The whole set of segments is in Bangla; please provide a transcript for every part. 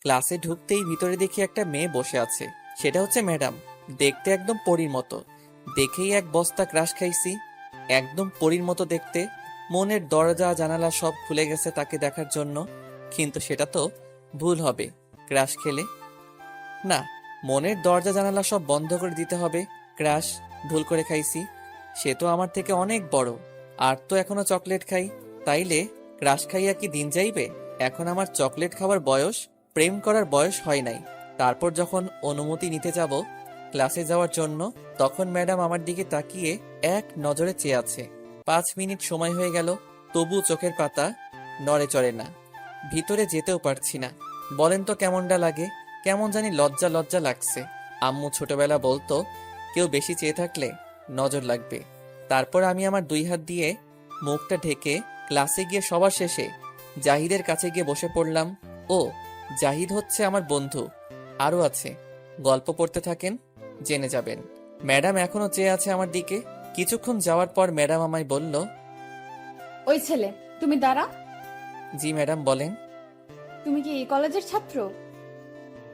ক্লাসে ঢুকতেই ভিতরে দেখি একটা মেয়ে বসে আছে। সেটা হচ্ছে ম্যাডাম। দেখতে একদম পরীর মতো। দেখেই এক বস্তা ক্রাশ খাইছি। একদম পরীর মতো দেখতে। মনের দরজা জানালা সব খুলে গেছে তাকে দেখার জন্য। কিন্তু সেটা তো ভুল হবে ক্রাশ খেলে। না, মনের দরজা জানালা সব বন্ধ করে দিতে হবে। ক্রাশ ভুল করে খাইছি। সে তো আমার থেকে অনেক বড়। আর তো এখনো চকলেট খাই। তাইলে ক্রাশ খাইয়া কি দিন যাইবে? এখন আমার চকলেট খাওয়ার বয়স, প্রেম করার বয়স হয় নাই। তারপর যখন অনুমতি নিতে যাব ক্লাসে যাওয়ার জন্য, তখন ম্যাডাম আমার দিকে তাকিয়ে এক নজরে চেয়ে আছে। 5 মিনিট সময় হয়ে গেল, তবু চোখের পাতা নড়ে চড়ে না। ভিতরে যেতেও পারছি না। বলেন তো কেমনটা লাগে? কেমন জানি লজ্জা লজ্জা লাগছে। আম্মু ছোটবেলা বলতো, কেউ বেশি চেয়ে থাকলে নজর লাগবে। তারপর আমি আমার 2 হাত দিয়ে মুখটা ঢেকে ক্লাসে গিয়ে সবার শেষে জাহিদের কাছে গিয়ে বসে পড়লাম। ও, জাহিদ হচ্ছে আমার বন্ধু। আরও আছে, গল্প পড়তে থাকেন, জেনে যাবেন। ম্যাডাম এখনো চেয়ে আছে আমার দিকে। কিছুক্ষণ যাওয়ার পর ম্যাডাম আমায় বলল, ওই ছেলে, তুমি দাঁড়া। জি ম্যাডাম বলেন। তুমি কি এই কলেজের ছাত্র?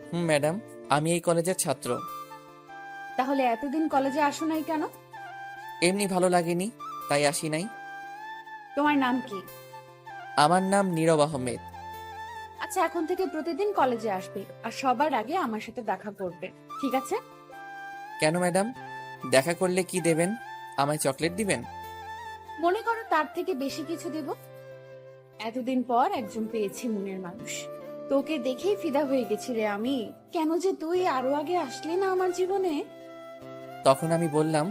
হুম ম্যাডাম, আমি এই কলেজের ছাত্র। তাহলে এতদিন কলেজে আসো নাই কেন? এমনি ভালো লাগেনি, তাই আসি নাই। তোমার নাম কি? আমার নাম নীরব আহমেদ। আচ্ছা, এখন থেকে প্রতিদিন কলেজে আসবে আর সবার আগে আমার সাথে দেখা করবে, ঠিক আছে? কেন ম্যাডাম? দেখা করলে কি দেবেন? আমায় চকলেট দিবেন? মনে করো তার থেকে বেশি কিছু দেব। এতদিন পর একজন পেয়েছি মনের মানুষ। তোকে দেখেই ফিদা হয়ে গেছি রে আমি। কেন যে তুই আরো আগে আসলি না আমার জীবনে। তখন আমি বললাম,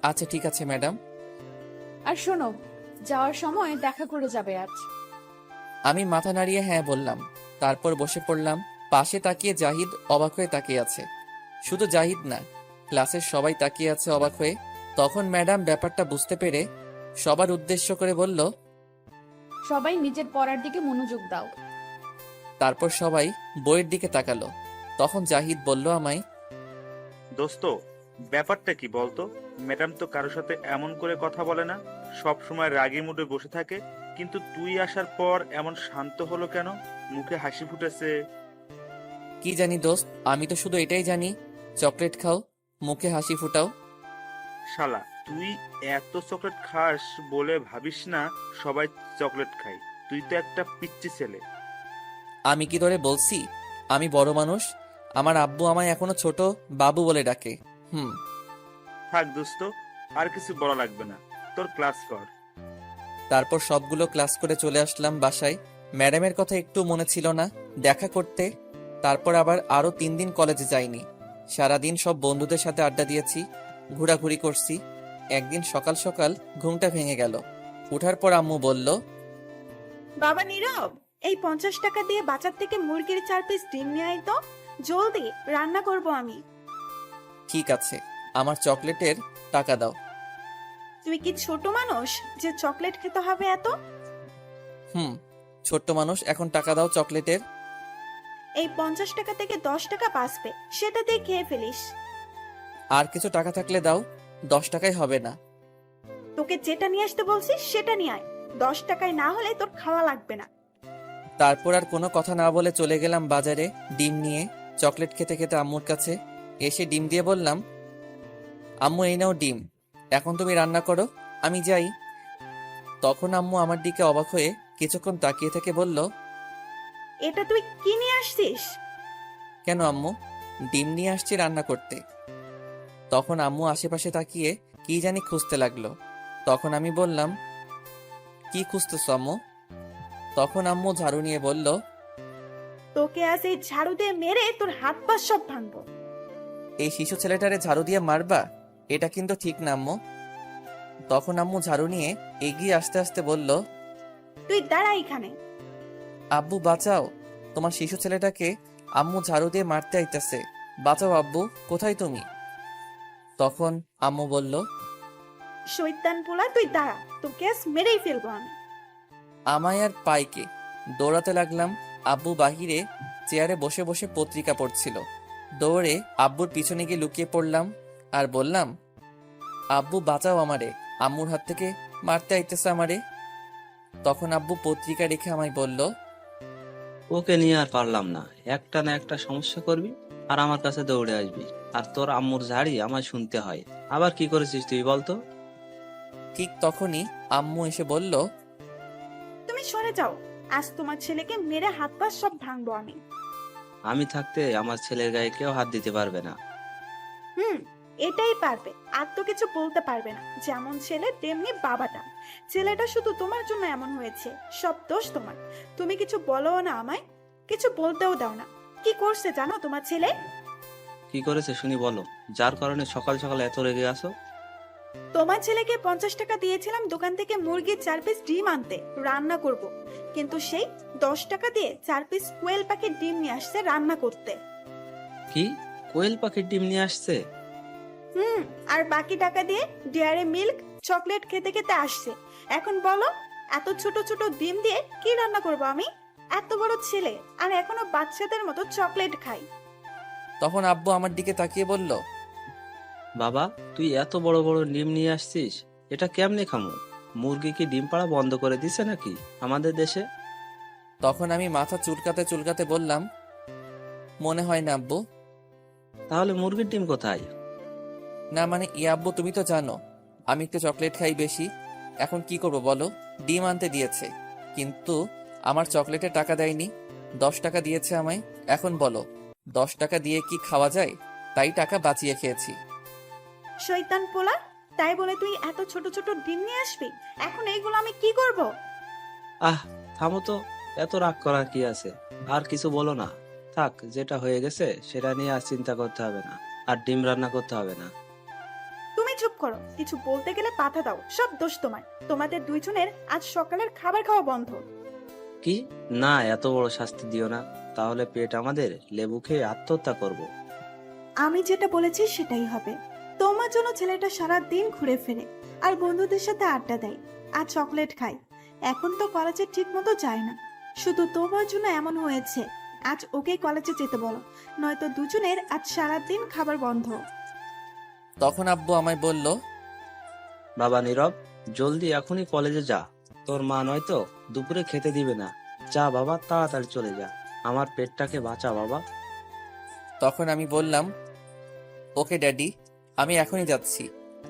আচ্ছা ঠিক আছে ম্যাডাম। আর শোনো, যাওয়ার সময় দেখা করে যাবে আজ। আমি মাথা নাড়িয়ে হ্যাঁ বললাম। তারপর বসে পড়লাম। পাশে তাকিয়ে জাহিদ অবাক হয়ে তাকিয়ে আছে। শুধু জাহিদ না, ক্লাসের সবাই তাকিয়ে আছে অবাক হয়ে। তখন ম্যাডাম ব্যাপারটা বুঝতে পেরে সবার উদ্দেশ্য করে বলল, সবাই নিজের পড়ার দিকে মনোযোগ দাও। তারপর সবাই বইয়ের দিকে তাকালো। তখন জাহিদ বলল আমায়, দোস্ত, ব্যাপারটা কি বলতো? ম্যাডাম তো কারোর সাথে এমন করে কথা বলে না, সব সময় রাগী মুডে বসে থাকে। কিন্তু তুই আসার পর এমন শান্ত হলো কেন? মুখে হাসি ফুটেছে। কি জানি দোস্ত, আমি তো শুধু এটাই জানি, চকলেট খাও, মুখে হাসি ফুটাও। শালা, তুই এত চকলেট খাস বলে ভাবিস না সবাই চকলেট খায়। তুই তো একটা পিচ্চি ছেলে। আমি কি ধরে বলছি আমি বড় মানুষ? আমার আব্বু আমায় এখনো ছোট বাবু বলে ডাকে। হুম। থাক দোস্ত, আর কিছু বলা লাগবে না, তোর ক্লাস কর। তারপর সবগুলো ক্লাস করে চলে আসলাম বাসায়। ম্যাডামের কথা একটু মনে ছিল না দেখা করতে। তারপর আবার আরো 3 দিন কলেজে যাইনি। সারাদিন সব বন্ধুদের সাথে আড্ডা দিয়েছি, ঘোরাঘুরি করছি। একদিন সকাল সকাল ঘুমটা ভেঙে গেল। উঠার পর আম্মু বলল, বাবা নীরব, এই 50 টাকা দিয়ে বাজার থেকে মুরগির 4 পিস ডিম নিয়ে আয় তো। জলদি, রান্না করব আমি। ঠিক আছে, আমার চকলেটের টাকা দাও। তুই কি ছোট মানুষ যে চকলেট খেতে হবে এত? হুম, ছোট্ট মানুষ, এখন টাকা দাও চকলেটের। এই 50 টাকা থেকে 10 টাকা বাঁচবে, সেটা দিয়ে খেয়ে ফেলিস। আর কিছু টাকা থাকলে দাও, 10 টাকায় হবে না। তোকে যেটা নিয়ে আসতে বলছিস সেটা নিয়ে আয়। 10 টাকায় না হলে তোর খাওয়া লাগবে না। তারপর আর কোনো কথা না বলে চলে গেলাম বাজারে ডিম নিয়ে। চকলেট খেতে খেতে আম্মুর কাছে এসে ডিম দিয়ে বললাম, আম্মু এই নাও ডিম, এখন তুমি রান্না করো, আমি যাই। তখন আম্মু আমার দিকে অবাক হয়ে কিছুক্ষণ তাকিয়ে থেকে বলল, এটা তুই কি নিয়ে আসছিস? কেন আম্মু? ডিম নিয়ে আসছি রান্না করতে। তখন আম্মু আশেপাশে তাকিয়ে কি জানি খুঁজতে লাগলো। তখন আমি বললাম, কি খুঁজতেছো আম্মু? তখন আম্মু ঝাড়ু নিয়ে বলল, তোকে আজ এই ঝাড়ু দিয়ে মেরে তোর হাত পা সব ভাঙবো। এই শিশু ছেলেটারে ঝাড়ু দিয়ে মারবা? এটা কিন্তু ঠিক না আম্মু। তখন আম্মু ঝাড়ু নিয়ে এগিয়ে আসতে আসতে বলল, তুই দাঁড়া এখানে। আব্বু বাঁচাও, তোমার শিশু ছেলেটাকে আম্মু ঝাড়ু দিয়ে মারতে আইতাছে, বাঁচাও আব্বু, কোথায় তুমি? তখন আম্মু বলল, শয়তান পোলা, তুই দাঁড়া, তোকে আজ মেরেই ফেলবো আমি। আমায় আর পাইকে। দৌড়াতে লাগলাম। আব্বু বাহিরে চেয়ারে বসে বসে পত্রিকা পড়ছিল। দৌড়ে আব্বুর পিছনে গিয়ে লুকিয়ে পড়লাম আর বললাম, আব্বু বাঁচাও আমারে, আম্মুর হাত থেকে মারতে আইতেছে আমারে। তখন আব্বু পত্রিকা রেখে আমায় বলল, ওকে নিয়ে আর পারলাম না, একটা না একটা সমস্যা করবি আর আমার কাছে দৌড়ে আসবি, আর তোর আম্মুর ঝাড়ি আমায় শুনতে হয়। আবার কি করেছিস তুই বলতো? ঠিক তখনই আম্মু এসে বলল, তুমি সরে যাও, আজ তোমার ছেলেকে মেরে হাত পা সব ভাঙবো আমি। আমি থাকতে আমার ছেলের গায়ে কেউ হাত দিতে পারবে না। হুম, এটাই পারবে, আর তো কিছু বলতে পারবে না। যেমন ছেলে তেমনি বাবাটা। ছেলেটা শুধু তোমার জন্য এমন হয়েছে, সব দোষ তোমার। তুমি কিছু বলো না আমায়, কিছু বলতেও দাও না। কি করছে জানো তোমার ছেলে? কি করেছে শুনি বলো, যার কারণে সকাল সকাল এত রেগে আসো। তোমার ছেলেকে 50 টাকা দিয়েছিলাম দোকান থেকে মুরগির 4 পিস ডিম আনতে, রান্না করব। কিন্তু সেই 10 টাকা দিয়ে 4 পিস কোয়েল পাখির ডিম নিয়ে আসছে রান্না করতে। কি, কোয়েল পাখির ডিম নিয়ে আসছে? হুম, আর বাকি টাকা দিয়ে ডেয়ারি মিল্ক চকলেট খেতে খেতে আসছে। এখন বলো, এত ছোট ছোট ডিম দিয়ে কি রান্না করব আমি? এত বড় ছেলে আর এখনো বাচ্চাদের মতো চকলেট খাই। তখন আব্বু আমার দিকে তাকিয়ে বলল, বাবা, তুই এত বড় বড় ডিম নিয়ে আসছিস, এটা কেমনে খামু? মুরগি কি ডিম পাড়া বন্ধ করে দিছে নাকি আমাদের দেশে? তখন আমি মাথা চুলকাতে চুলকাতে বললাম, মনে হয় না আব্বু। তাহলে মুরগির ডিম কোথায়? না মানে আব্বু, তুমি তো জানো আমি একটু চকলেট খাই বেশি। এখন কি করব বলো? ডিম আনতে দিয়েছে, কিন্তু আমার চকলেটের টাকা দেয়নি। 10 টাকা দিয়েছে আমায়। এখন বলো, 10 টাকা দিয়ে কি খাওয়া যায়? তাই টাকা বাঁচিয়ে খেয়েছি। শয়তান পোলা, তাই বলে তুই এত ছোট ছোট ডিম নিয়ে আসবি? এখন এইগুলো আমি কি করব? আহ, থামো তো, এত রাগ করার কি আছে? আর কিছু বলো না, থাক, যেটা হয়ে গেছে সেটা নিয়ে আর চিন্তা করতে হবে না, আর ডিম রান্না করতে হবে না। তুমি চুপ করো, কিছু বলতে গেলে বাধা দাও। সব দোষ তোমার। তোমাদের দুইজনের আজ সকালের খাবার খাওয়া বন্ধ। কি? না, এত বড় শাস্তি দিও না, তাহলে পেট আমাদের লেবু খেয়ে আত্মহত্যা করব। আমি যেটা বলেছি সেটাই হবে। তোমার জন্য ছেলেটা সারা দিন ঘুরে ফিরে আর বন্ধুদের সাথে আড্ডা দেয় আর চকলেট খায়। এখন তো কলেজে ঠিক মতো যায় না, শুধু তোমার জন্য এমন হয়েছে। আজ ওকে কলেজে যেতে বলো, নয়তো দুজনের আজ সারা দিন খাবার বন্ধ। তখন আব্বু আমায় বলল, বাবা নীরব, জলদি এখনই কলেজে যা, তোর মা নয়তো দুপুরে খেতে দিবে না। যা বাবা, তাড়াতাড়ি চলে যা, আমার পেটটাকে বাঁচা বাবা। তখন আমি বললাম, ওকে ড্যাডি, আমি এখনই যাচ্ছি।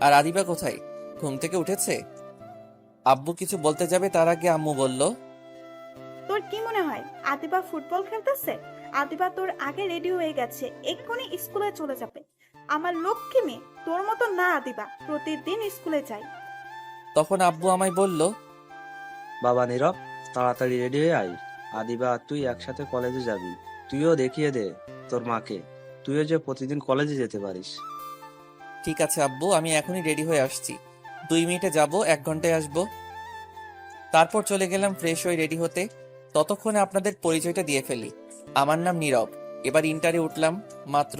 আর আদিবা কোথায়? ঘুম থেকে উঠেছে? আব্বু কিছু বলতে যাবে তার আগে আম্মু বলল, তোর কি মনে হয় আদিবা ফুটবল খেলতেছে? আদিবা তোর আগে রেডি হয়ে গেছে, এক্ষুনি স্কুলে চলে যাবে। আমার লক্ষ্মী মেয়ে, তোর মতো না আদিবা, প্রতিদিন স্কুলে যায়। তখন আব্বু আমায় বলল, বাবা নীরব, তাড়াতাড়ি রেডি হয়ে আয়, আদিবা আর তুই একসাথে কলেজে যাবি। তুইও দেখিয়ে দে তোর মাকে, তুইও যে প্রতিদিন কলেজে যেতে পারিস। ঠিক আছে আব্বু, আমি এখনই রেডি হয়ে আসছি। 2 মিনিটে যাব, 1 ঘন্টায় আসবো। তারপর চলে গেলাম ফ্রেশ হয়ে রেডি হতে। ততক্ষণে আপনাদের পরিচয়টা দিয়ে ফেলি। আমার নাম নীরব, এবার ইন্টারে উঠলাম মাত্র।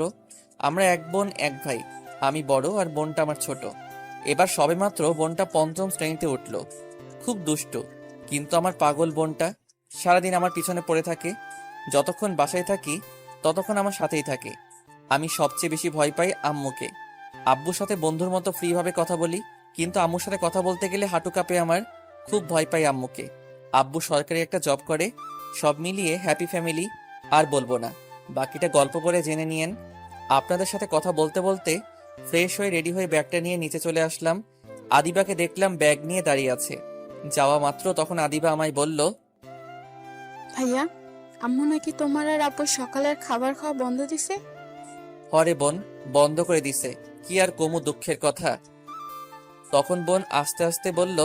আমরা 1 বোন 1 ভাই। আমি বড় আর বোনটা আমার ছোট। এবার সবেমাত্র বোনটা 5ম শ্রেণীতে উঠলো। খুব দুষ্টু, কিন্তু আমার পাগল বোনটা সারাদিন আমার পিছনে পড়ে থাকে। যতক্ষণ বাসায় থাকি ততক্ষণ আমার সাথেই থাকে। আমি সবচেয়ে বেশি ভয় পাই আম্মুকে। আব্বুর সাথে বন্ধুর মতো ফ্রি ভাবে কথা বলি, কিন্তু আম্মুর সাথে কথা বলতে গেলে হাঁটু কাঁপে আমার। খুব ভয় পাই আম্মুকে। আব্বু সরকারি একটা জব করে। সব মিলিয়ে হ্যাপি ফ্যামিলি। আর বলবো না, বাকিটা গল্প করে জেনে নিয়েন। আপনাদের সাথে কথা বলতে বলতে ফ্রেশ হয়ে রেডি হয়ে ব্যাগটা নিয়ে নিচে চলে আসলাম। আদিবাকে দেখলাম ব্যাগ নিয়ে দাঁড়িয়ে আছে। যাওয়া মাত্র তখন আদিবা আমায় বলল, ভাইয়া, আম্মু নাকি তোমার আর আব্বুর সকালের খাবার খাওয়া বন্ধ দিছে? হরে বোন, বন্ধ করে দিছে। কি আর কমু দুঃখের কথা। তখন বোন আস্তে আস্তে বলল,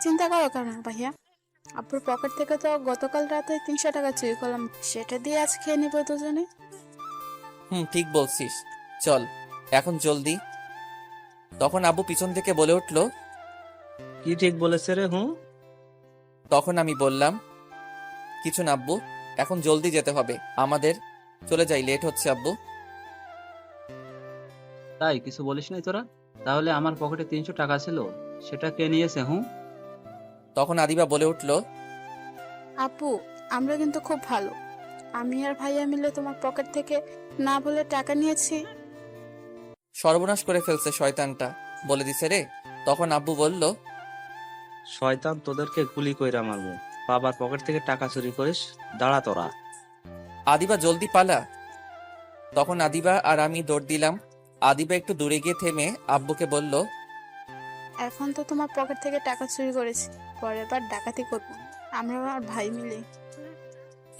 চিন্তা করো কেন ভাইয়া, আব্বুর পকেট থেকে তো গতকাল রাতে 300 টাকা চুরি করলাম, সেটা দিয়ে আজ খেয়ে নিবো দুজনে। ঠিক বলছিস, চল এখন জলদি। তখন আব্বু পিছন থেকে বলে উঠল। কি ঠিক বলেছে রে? তখন আমি বললাম, কিছু না আব্বু, এখন জলদি যেতে হবে আমাদের। চলে যাই, লেট হচ্ছে আব্বু। তাই কিছু বলিস নাই তোরা? তাহলে আমার পকেটে 300 টাকা ছিল, সেটা কে নিয়েছে? তখন আদিবা বলে উঠল, আপু, আমরা কিন্তু খুব ভালো, আমি আর ভাইয়া মিলে তোমার পকেট থেকে না বলে টাকা নিয়েছি। সর্বনাশ করে ফেলছে শয়তানটা, বলে দিছে রে। তখন আব্বু বলল, শয়তান, তোদেরকে গুলি কইরা মারবো। বাবার পকেট থেকে টাকা চুরি করিস, দাঁড়া তোরা। আদিবা জলদি পালা। তখন আদিবা আর আমি দৌড় দিলাম। আদিবা একটু দূরে গিয়ে থেমে আব্বুকে বলল, এখন তো তোমার পকেট থেকে টাকা চুরি করেছি, পরের বার ডাকাতি করবো আমরা আর ভাই মিলে।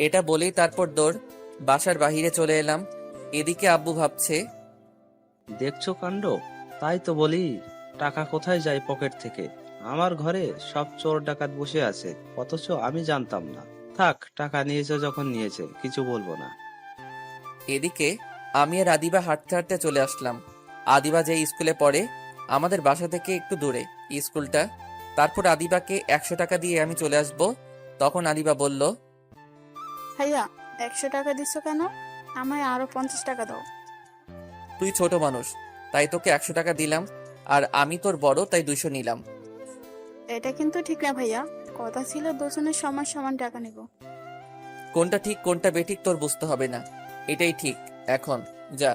এটা বলেই তারপর দৌড় বাসার বাহিরে চলে এলাম। এদিকে আব্বু ভাবছে, দেখছো কাণ্ড? তাই তো বলি, টাকা কোথায় যায় পকেট থেকে। আমার ঘরে সব চোর ডাকাত বসে আছে, অথচ আমি জানতাম না। থাক, টাকা নিয়েছে যখন নিয়েছে, কিছু বলবো না। এদিকে আমি আর আদিবা হাঁটতে হাঁটতে চলে আসলাম। আদিবা যে স্কুলে পড়ে আমাদের বাসা থেকে একটু দূরে স্কুলটা। তারপর আদিবাকে 100 টাকা দিয়ে আমি চলে আসব। তখন আদিবা বলল, ভাইয়া 100 টাকা দিচ্ছ কেন? আমায় আরো 50 টাকা দাও। তুই ছোট মানুষ তাই তোকে 100 টাকা দিলাম, আর আমি তোর বড় তাই 200 নিলাম। এটা কিন্তু ঠিক না ভাইয়া, কথা ছিল দুজনের সমান সমান টাকা নেব। কোনটা ঠিক কোনটা বেঠিক তোর বুঝতে হবে না, এটাই ঠিক। এখন যা।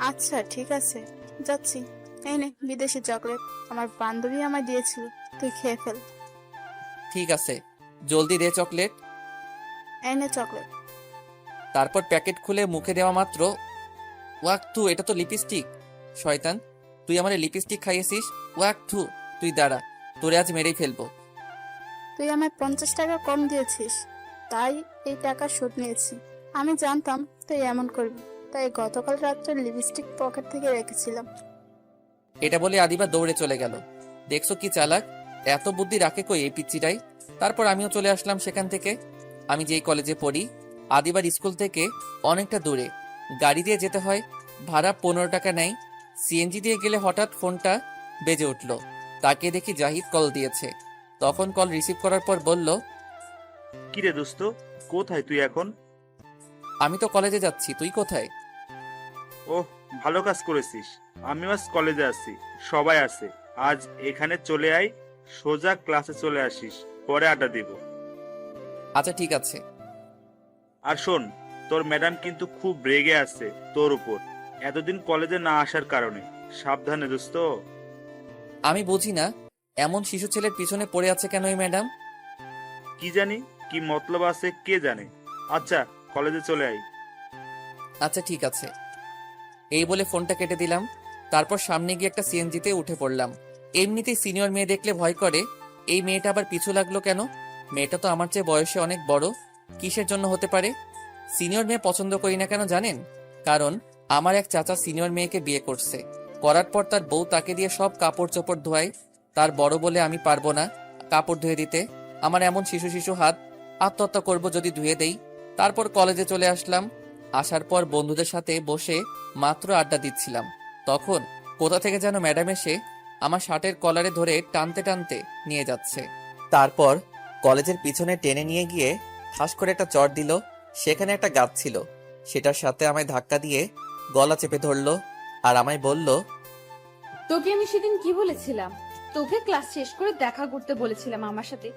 আচ্ছা ঠিক আছে, যাচ্ছি। এই নে বিদেশি চকলেট, আমার বান্ধবী আমায় দিয়েছিল, তুই খেয়ে ফেল। ঠিক আছে, জলদি দে চকলেট। এই নে চকলেট। তারপর প্যাকেট খুলে মুখে দেওয়া মাত্র, ওয়াক থু, এটা তো লিপস্টিক। শয়তান, তুই আমার লিপস্টিক খাইয়েছিস। ওয়াক থু, তুই দাঁড়া, তোরে আজ মেরেই ফেলবো। তুই আমায় 50 টাকা কম দিয়েছিস, তাই এই টাকা শোধ নিয়েছি। আমি জানতাম তুই এমন করবি, তাই গতকাল রাত্রে লিপস্টিক পকেট থেকে রেখেছিলাম। এটা বলে আদিবা দৌড়ে চলে গেল। দেখছো কি চালাক, এত বুদ্ধি রাখে কই এই পিচ্চিটাই। তারপর আমিও চলে আসলাম সেখান থেকে। আমি যেই কলেজে পড়ি আদিবার স্কুল থেকে অনেকটা দূরে, গাড়ি দিয়ে যেতে হয়। ভাড়া 15 টাকা নেয়। সিএনজি দিয়ে গেলে হঠাৎ ফোনটা বেজে উঠল। তাকে দেখি জাহিদ কল দিয়েছে। তখন কল রিসিভ করার পর বলল, কিরে দোস্ত, কোথায় তুই এখন? আমি তো কলেজে যাচ্ছি, তুই কোথায়? ওহ, ভালো কাজ করেছিস। আমিও আজ কলেজে আছি, সবাই আছে। আজ এখানে চলে আয়, সোজা ক্লাসে চলে আসিস, পরে আড্ডা দিব। আচ্ছা ঠিক আছে। আর শোন, তোর ম্যাডাম কিন্তু খুব রেগে আছে তোর উপর, এতদিন কলেজে না আসার কারণে। সাবধানে দোস্ত। আমি বুঝি না এমন শিশু ছেলের পিছনে পড়ে আছে কেন এই ম্যাডাম। কি জানি কি মতলব আছে, কে জানে। আচ্ছা, কলেজে চলে আয়। আচ্ছা ঠিক আছে। এই বলে ফোনটা কেটে দিলাম। তারপর সামনে গিয়ে একটা সিএনজিতে উঠে পড়লাম। এমনিতেই সিনিয়র মেয়ে দেখলে ভয় করে, এই মেয়েটা আবার পিছু লাগলো কেন? মেয়েটা তো আমার চেয়ে বয়সে অনেক বড়, কিসের জন্য হতে পারে? সিনিয়র মেয়ে পছন্দ করি না কেন জানেন? কারণ আমার এক চাচা সিনিয়র মেয়েকে বিয়ে করছে। করার পর তার বউ তাকে দিয়ে সব কাপড় চোপড় ধোয়ায়। তার বড় বলে আমি পারবো না কাপড় ধুয়ে দিতে। আমার এমন শিশু শিশু হাত, আত্মহত্যা করব যদি ধুয়ে দেই। তারপর কলেজে চলে আসলাম। আসার পর বন্ধুদের সাথে বসে মাত্র আড্ডা দিচ্ছিলাম, তখন কোথা থেকে যেন ম্যাডাম এসে আমার শার্টের কলারে ধরে টানতে টানতে নিয়ে যাচ্ছে। তারপর কলেজের পিছনে টেনে নিয়ে গিয়ে ঠাস করে একটা চড় দিল। সেখানে একটা গাছ ছিল, সেটার সাথে আমায় ধাক্কা দিয়ে গলা চেপে ধরলো আর আমায় বলল, তোকে আমি সেদিন কি বলেছিলাম? তোকে ক্লাস শেষ করে দেখা করতে বলেছিলাম আমার সাথে,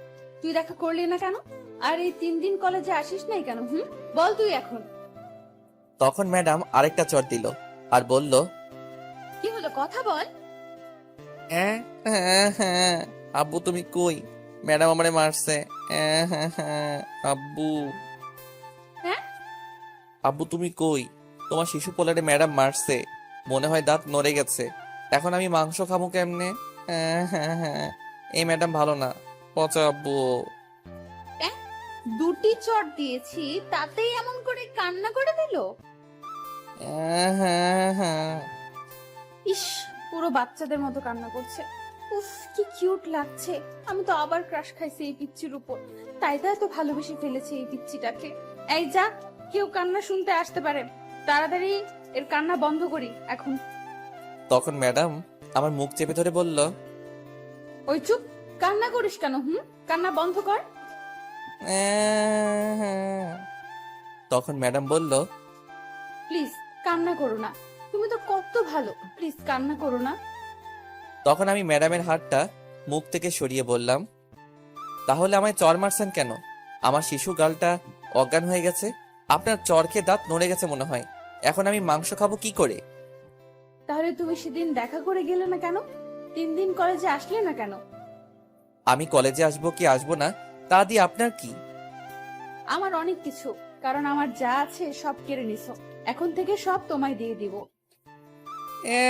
তুই দেখা করলি না কেন? আর এই 3 দিন কলেজে আসিস নাই কেন? বল তুই এখন। তখন ম্যাডাম আরেকটা চড় দিল আর বলল, কি হলো, কথা বল। হ্যাঁ হ্যাঁ হ্যাঁ, আব্বু তুমি কই? ম্যাডাম আমারে মারছে। হ্যাঁ হ্যাঁ হ্যাঁ, আব্বু। হ্যাঁ? আব্বু তুমি কই? তোমার শিশু পোলারে ম্যাডাম মারছে, মনে হয় দাঁত নড়ে গেছে। এখন আমি মাংস খাবো কেমনে? হ্যাঁ হ্যাঁ হ্যাঁ, এই ম্যাডাম ভালো না, পচা আব্বু। 2টি চট দিয়েছি, তাতেই এমন করে কান্না করে দিল। হ্যাঁ হ্যাঁ হ্যাঁ। ইস, পুরো বাচ্চাদের মতো কান্না করছে। উফ, কি কিউট লাগছে। আমি তো আবার ক্রাশ খাইছি এই পিচ্চির উপর, তাই তো এত ভালোবেসে ফেলেছি এই পিচ্চিটাকে। এই যা, কেউ কান্না শুনতে আসতে পারে, তাড়াতাড়ি এর কান্না বন্ধ করি এখন। তখন ম্যাডাম আমার মুখ চেপে ধরে বলল, ওই চুপ, কান্না করিস কেন? কান্না বন্ধ কর। হ্যাঁ হ্যাঁ। তখন ম্যাডাম বলল, প্লিজ কান্না করো না, তুমি তো কত ভালো, প্লিজ কান্না করো না। তখন আমি ম্যাডামের হাতটা মুখ থেকে সরিয়ে বললাম, তাহলে আমায় চর মারছেন কেন? আমার শিশু গালটা অজ্ঞান হয়ে গেছে, আপনার চর খেয়ে দাঁত নড়ে গেছে মনে হয়। এখন আমি মাংস খাবো কি করে? তাহলে তুমি সেদিন দেখা করে গেলে না কেন? 3 দিন কলেজে আসলে না কেন? আমি কলেজে আসবো কি আসবো না তা দিয়ে আপনার কি? আমার অনেক কিছু, কারণ আমার যা আছে সব কেড়ে নিছো। এখন থেকে সব তোমায় দিয়ে দিব। এ,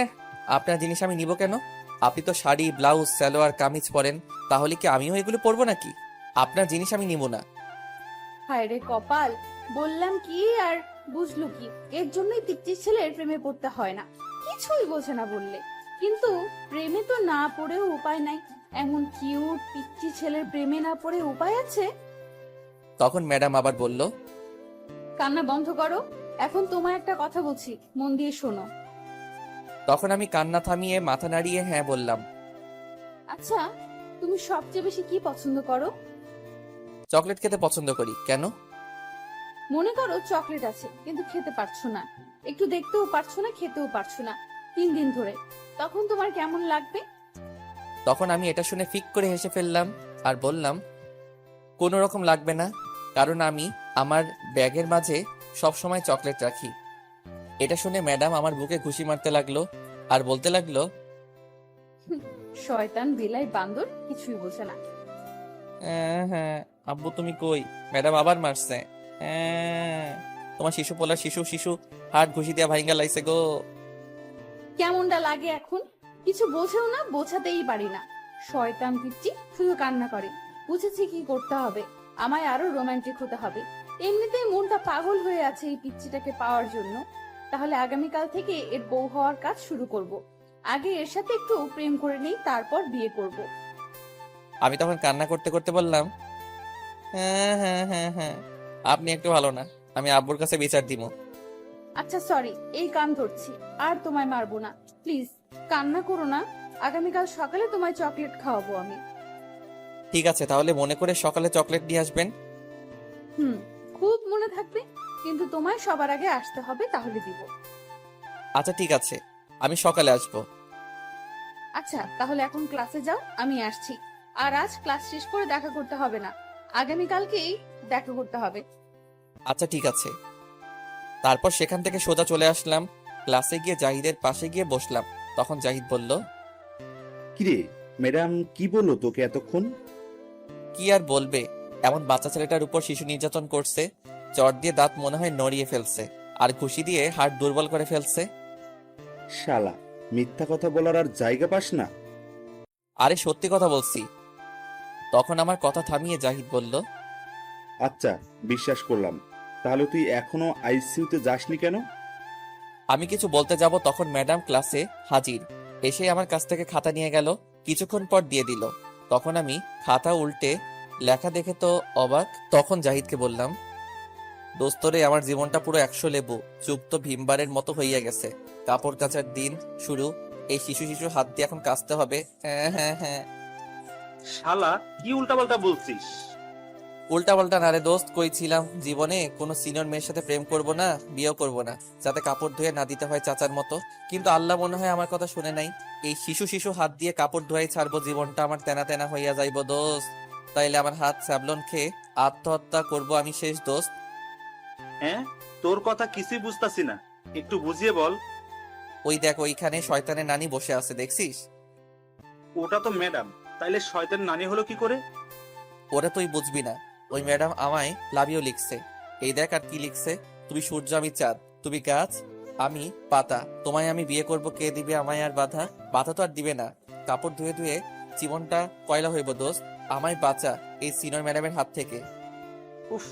আপনার জিনিস আমি নিব কেন? আপনি তো শাড়ি, ব্লাউজ, সালোয়ার, কামিজ পরেন, তাহলে কি আমিও এগুলো পরবো নাকি? আপনার জিনিস আমি নিব না। হায় রে কপাল, বললাম কি আর বুঝলো কি? এর জন্যই পিচ্চির ছেলের প্রেমে পড়তে হয় না, কিছুই বোঝে না বললে। কিন্তু প্রেমে তো না পড়েও উপায় নাই। এমন কিউট পিচ্চি ছেলের প্রেমে না পড়ে উপায় আছে? তখন ম্যাডাম আবার বলল, কান্না বন্ধ করো। এখন তোমায় একটা কথা বলছি, মন দিয়ে শোনো। তখন আমি কান্না থামিয়ে মাথা নাড়িয়ে হ্যাঁ বললাম। আচ্ছা, তুমি সবচেয়ে বেশি কি পছন্দ করো? চকলেট খেতে পছন্দ করি। কেন? মনে করো চকলেট আছে, কিন্তু খেতে পারছো না, একটু দেখতেও পারছো না, খেতেও পারছো না 3 দিন ধরে, তখন তোমার কেমন লাগবে? তখন আমি এটা শুনে ফিক করে হেসে ফেললাম আর বললাম, কোনো রকম লাগবে না, কারণ আমি আমার ব্যাগের মাঝে সব সময় চকলেট রাখি। এটা শুনে ম্যাডাম আমার বুকে ঘুষি মারতে লাগলো আর বলতে লাগলো, শয়তান বিলাই বান্দর, কিছুই বোঝে না। হ্যাঁ আব্বু তুমি কই? ম্যাডাম আবার মারছে। তোমার শিশু পোলা শিশু শিশু হাত ঘুষি দিয়া ভাইঙ্গা লাইছে গো। কেমনটা লাগে এখন? কিছু বোঝেও না, বোঝাতেই পারি না। শয়তান পিচ্চি শুধু কান্না করে। বুঝেছি কি করতে হবে, আমায় আরো রোমান্টিক হতে হবে। এমনিতেই মনটা পাগল হয়ে আছে এই পিচ্চিটাকে পাওয়ার জন্য। তাহলে আগামীকাল থেকে এর বউ হওয়ার কাজ শুরু করব। আগে এর সাথে একটু প্রেম করে নেই, তারপর বিয়ে করব। আমি তখন কান্না করতে করতে বললাম, হ্যাঁ, আপনি একটু ভালো না, আমি আব্বুর কাছে বিচার দিব। আচ্ছা সরি, এই কান ধরছি, আর তোমায় মারবো না। প্লিজ কান্না করো না। আগামীকাল সকালে তোমায় চকলেট খাওয়াবো আমি। ঠিক আছে, তাহলে মনে করে সকালে চকলেট নিয়ে আসবেন। হুম, খুব মনে থাকবে, কিন্তু তোমায় সবার আগে আসতে হবে, তাহলে দিব। আচ্ছা ঠিক আছে, আমি সকালে আসবো। আচ্ছা তাহলে এখন ক্লাসে যাও, আমি আসছি। আর আজ ক্লাস শেষ করে দেখা করতে হবে না, আগামীকালকেই দেখা করতে হবে। আচ্ছা ঠিক আছে। তারপর সেখান থেকে সোজা চলে আসলাম ক্লাসে, গিয়ে জাহিদের পাশে গিয়ে বসলাম। তখন জাহিদ বলল, কিরে, ম্যাডাম কি বললো তোকে এতক্ষণ? কি আর বলবে, এমন বাচ্চা ছেলেটার উপর শিশু নির্যাতন করছে, চট দিয়ে দাঁত মনে হয় নড়িয়ে ফেলছে, আর ঘুষি দিয়ে হাড় দুর্বল করে ফেলছে। শালা, মিথ্যা কথা বলার আর জায়গা পাস না। আরে সত্যি কথা বলছি। তখন আমার কথা থামিয়ে জাহিদ বলল, আচ্ছা, বিশ্বাস করলাম। তাহলে তুই এখনো আইসিইউতে যাসনি কেন? আমি কিছু বলতে যাব, তখন ম্যাডাম ক্লাসে হাজির। এসে আমার কাছ থেকে খাতা নিয়ে গেল, কিছুক্ষণ পর দিয়ে দিল। তখন আমি খাতা উল্টে লেখা দেখে তো অবাক। তখন জাহিদকে বললাম, দোস্তরে আমার জীবনটা পুরো 100 লেবু যুক্ত ভীমবারের মতো হইয়া গেছে। কাপড় কাচার দিন শুরু, এই শিশু শিশু হাত দিয়ে এখন কাচতে হবে। হ্যাঁ। শালা, কি উল্টাপাল্টা বলছিস? উল্টা পাল্টা না রে দোস্ত, কইছিলাম জীবনে কোনো সিনিয়র মেয়ের সাথে প্রেম করব না, বিয়েও করব না, যাতে কাপড় ধুয়ে না দিতে হয় চাচার মতো। কিন্তু আল্লাহ মনে হয় আমার কথা শুনে নাই। এই শিশু শিশু হাত দিয়ে কাপড় ধোয়াই ছাড়বো, জীবনটা আমার তেনা তেনা হইয়া যাইব দোস্ত। তাইলে আমার হাত স্যাবলন খেয়ে আত্মহত্যা করব আমি শেষ দোস্ত। হ্যাঁ, তোর কথা কিছুই বুঝতাছি না, একটু বুঝিয়ে বল। ওই দেখ, ওইখানে শয়তানের নানি বসে আছে, দেখছিস? ওটা তো ম্যাডাম, তাইলে শয়তান নানি হলো কি করে? ওরা তুই বুঝবি না। ওই ম্যাডাম আমায় লাভিও লিখছে। এই দেখ আর কি লিখছে, তুমি সূর্য আমি চাঁদ, তুমি গাছ আমি পাতা, তোমায় আমি বিয়ে করব, কে দিবে আমায় আর বাধা? বাধা তো আর দিবে না। কাপড় ধুয়ে ধুয়ে জীবনটা কয়লা হইব দোস্ত, আমায় বাঁচা এই সিনিয়র ম্যাডামের হাত থেকে। উফ,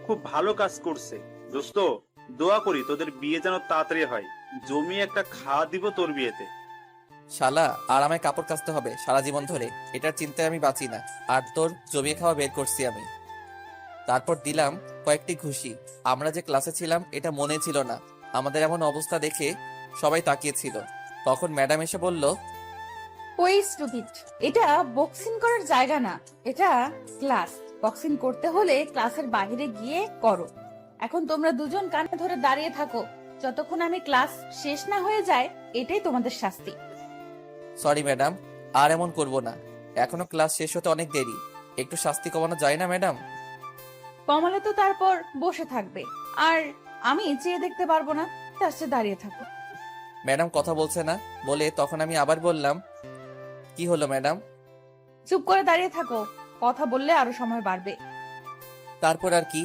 খুব ভালো কাজ করছে দোস্ত। দোয়া করি তোদের বিয়ে যেন তাড়াতাড়ি হয়, জমি একটা খাওয়া দিব তোর বিয়েতে। শালা, আর আমায় কাপড় কাচতে হবে সারা জীবন ধরে, এটার চিন্তায় আমি বাঁচি না। আর তোর জমিয়ে খাওয়া বের করছি আমি। তারপর দিলাম কয়েকটি ঘুষি। আমরা যে ক্লাসে ছিলাম এটা মনে ছিল না। আমাদের এমন অবস্থা দেখে সবাই তাকিয়েছিল। তখন ম্যাডাম এসে বলল, ওই স্টুপিড, এটা বক্সিং করার জায়গা না, এটা ক্লাস। বক্সিং করতে হলে ক্লাসের বাইরে গিয়ে করো। এখন তোমরা দুজন কানে ধরে দাঁড়িয়ে থাকো যতক্ষণ আমি ক্লাস শেষ না হয়ে যায়, এটাই তোমাদের শাস্তি। সরি ম্যাডাম, আর এমন করব না। এখনো ক্লাস শেষ হতে অনেক দেরি, একটু শাস্তি কমানো যায় না ম্যাডাম? কমলে তো তারপর বসে থাকবে, আর আমি চেয়ে দেখতে পারবো না, তার চেয়ে দাঁড়িয়ে থাকো। ম্যাডাম কথা বলছে না বলে তখন আমি আবার বললাম, কি হলো ম্যাডাম? চুপ করে দাঁড়িয়ে থাকো, কথা বললে আরো সময় বাড়বে। তারপর আর কি,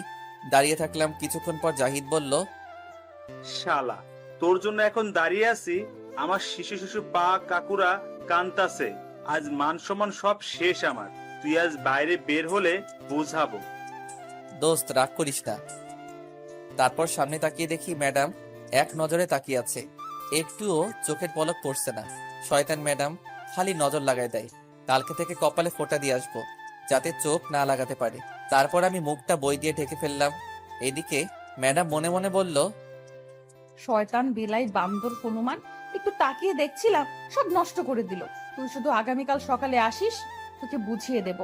দাঁড়িয়ে থাকলাম। কিছুক্ষণ পর জাহিদ বলল, শালা, তোর জন্য এখন দাঁড়িয়ে আছি, আমার শিশু শিশু পা কাকুরা কান্তাছে। আজ মান সম্মান সব শেষ আমার। তুই আজ বাইরে বের হলে বুঝাবো। দোস্ত রাগ করিস না। তারপর সামনে তাকিয়ে দেখি ম্যাডাম এক নজরে তাকিয়ে আছে, একটুও চোখের পলক পড়ছে না। শয়তান ম্যাডাম খালি নজর লাগায় দেয়। কালকে থেকে কপালে ফোঁটা দিয়ে আসবো, যাতে চোখ না লাগাতে পারে। তারপর আমি মুখটা বই দিয়ে ঢেকে ফেললাম। এদিকে ম্যাডাম মনে মনে বলল, শয়তান বিলাই বান্দর হনুমান, একটু তাকিয়ে দেখছিলাম, সব নষ্ট করে দিল। তুই শুধু আগামীকাল সকালে আসিস, তোকে বুঝিয়ে দেব।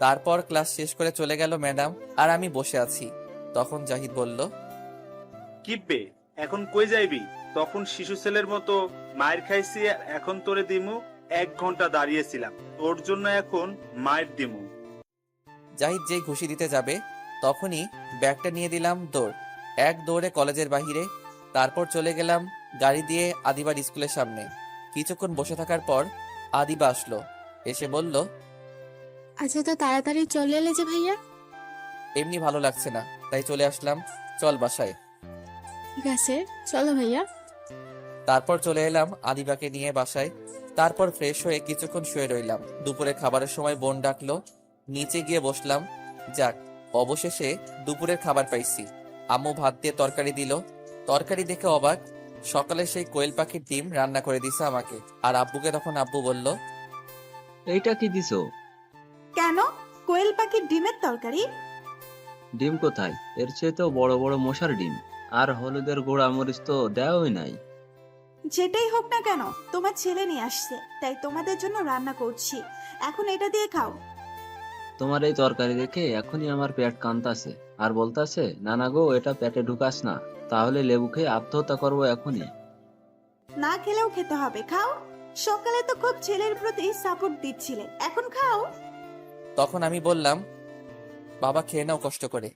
তারপর ক্লাস শেষ করে চলে গেল ম্যাডাম, আর আমি বসে আছি। তখন জাহিদ বলল, কিপবে এখন কই যাইবি? তখন শিশু ছেলের মতো মায়ের খাইছি, আর এখন তোরে দিমু। 1 ঘন্টা দাঁড়িয়েছিলাম, তোর জন্য এখন মায়ের দিমু। জাহিদ যেই ঘুষি দিতে যাবে তখনই ব্যাগটা নিয়ে দিলাম দৌড়। এক দৌড়ে কলেজের বাহিরে। তারপর চলে গেলাম গাড়ি দিয়ে আদিবার স্কুলের সামনে। কিছুক্ষণ বসে থাকার পর আদিবা আসলো, এসে বলল, আচ্ছা, তো তাড়াতাড়ি চলে এলে যে ভাইয়া? এমনি ভালো লাগছে না, তাই চলে আসলাম, চল বাসায়। ঠিক আছে, চলো ভাইয়া। তারপর চলে এলাম আদিবাকে নিয়ে বাসায়। তারপর ফ্রেশ হয়ে কিছুক্ষণ শুয়ে রইলাম। দুপুরে খাবারের সময় বোন ডাকলো, নিচে গিয়ে বসলাম। যাক, অবশেষে দুপুরের খাবার পাইছি। আম্মু ভাত দিয়ে তরকারি দিল। তরকারি দেখে অবাক, সকালে সেই কোয়েল পাখির ডিম রান্না করে দিছে আমাকে। আর আব্বুকে তখন আব্বু বলল, এইটা কি দিছো? কেন? কোয়েল পাখির ডিমের তরকারি? ডিম কোথায়? এর চেয়ে তো বড় বড় মশার ডিম। আর হলুদের গুঁড়া মরিচ তো দেওয়াই নাই। যেটাই হোক না কেন, তোমার ছেলে নিয়ে আসছে, তাই তোমাদের জন্য রান্না করছি। এখন এটা দিয়ে খাও। তোমার এই তরকারি দেখে এখনই আমার পেট কান্তাছে, আর বলতাছে, নানা গো এটা পেটে ঢুকাস না, তাহলে লেবু খেয়ে আত্মহত্যা করবো এখনই। না খেলেও খেতে হবে, খাও। সকালে তো খুব ছেলের প্রতি সাপোর্ট দিচ্ছিলে, এখন খাও। তখন আমি বললাম, বাবা খেয়ে নাও কষ্ট করে।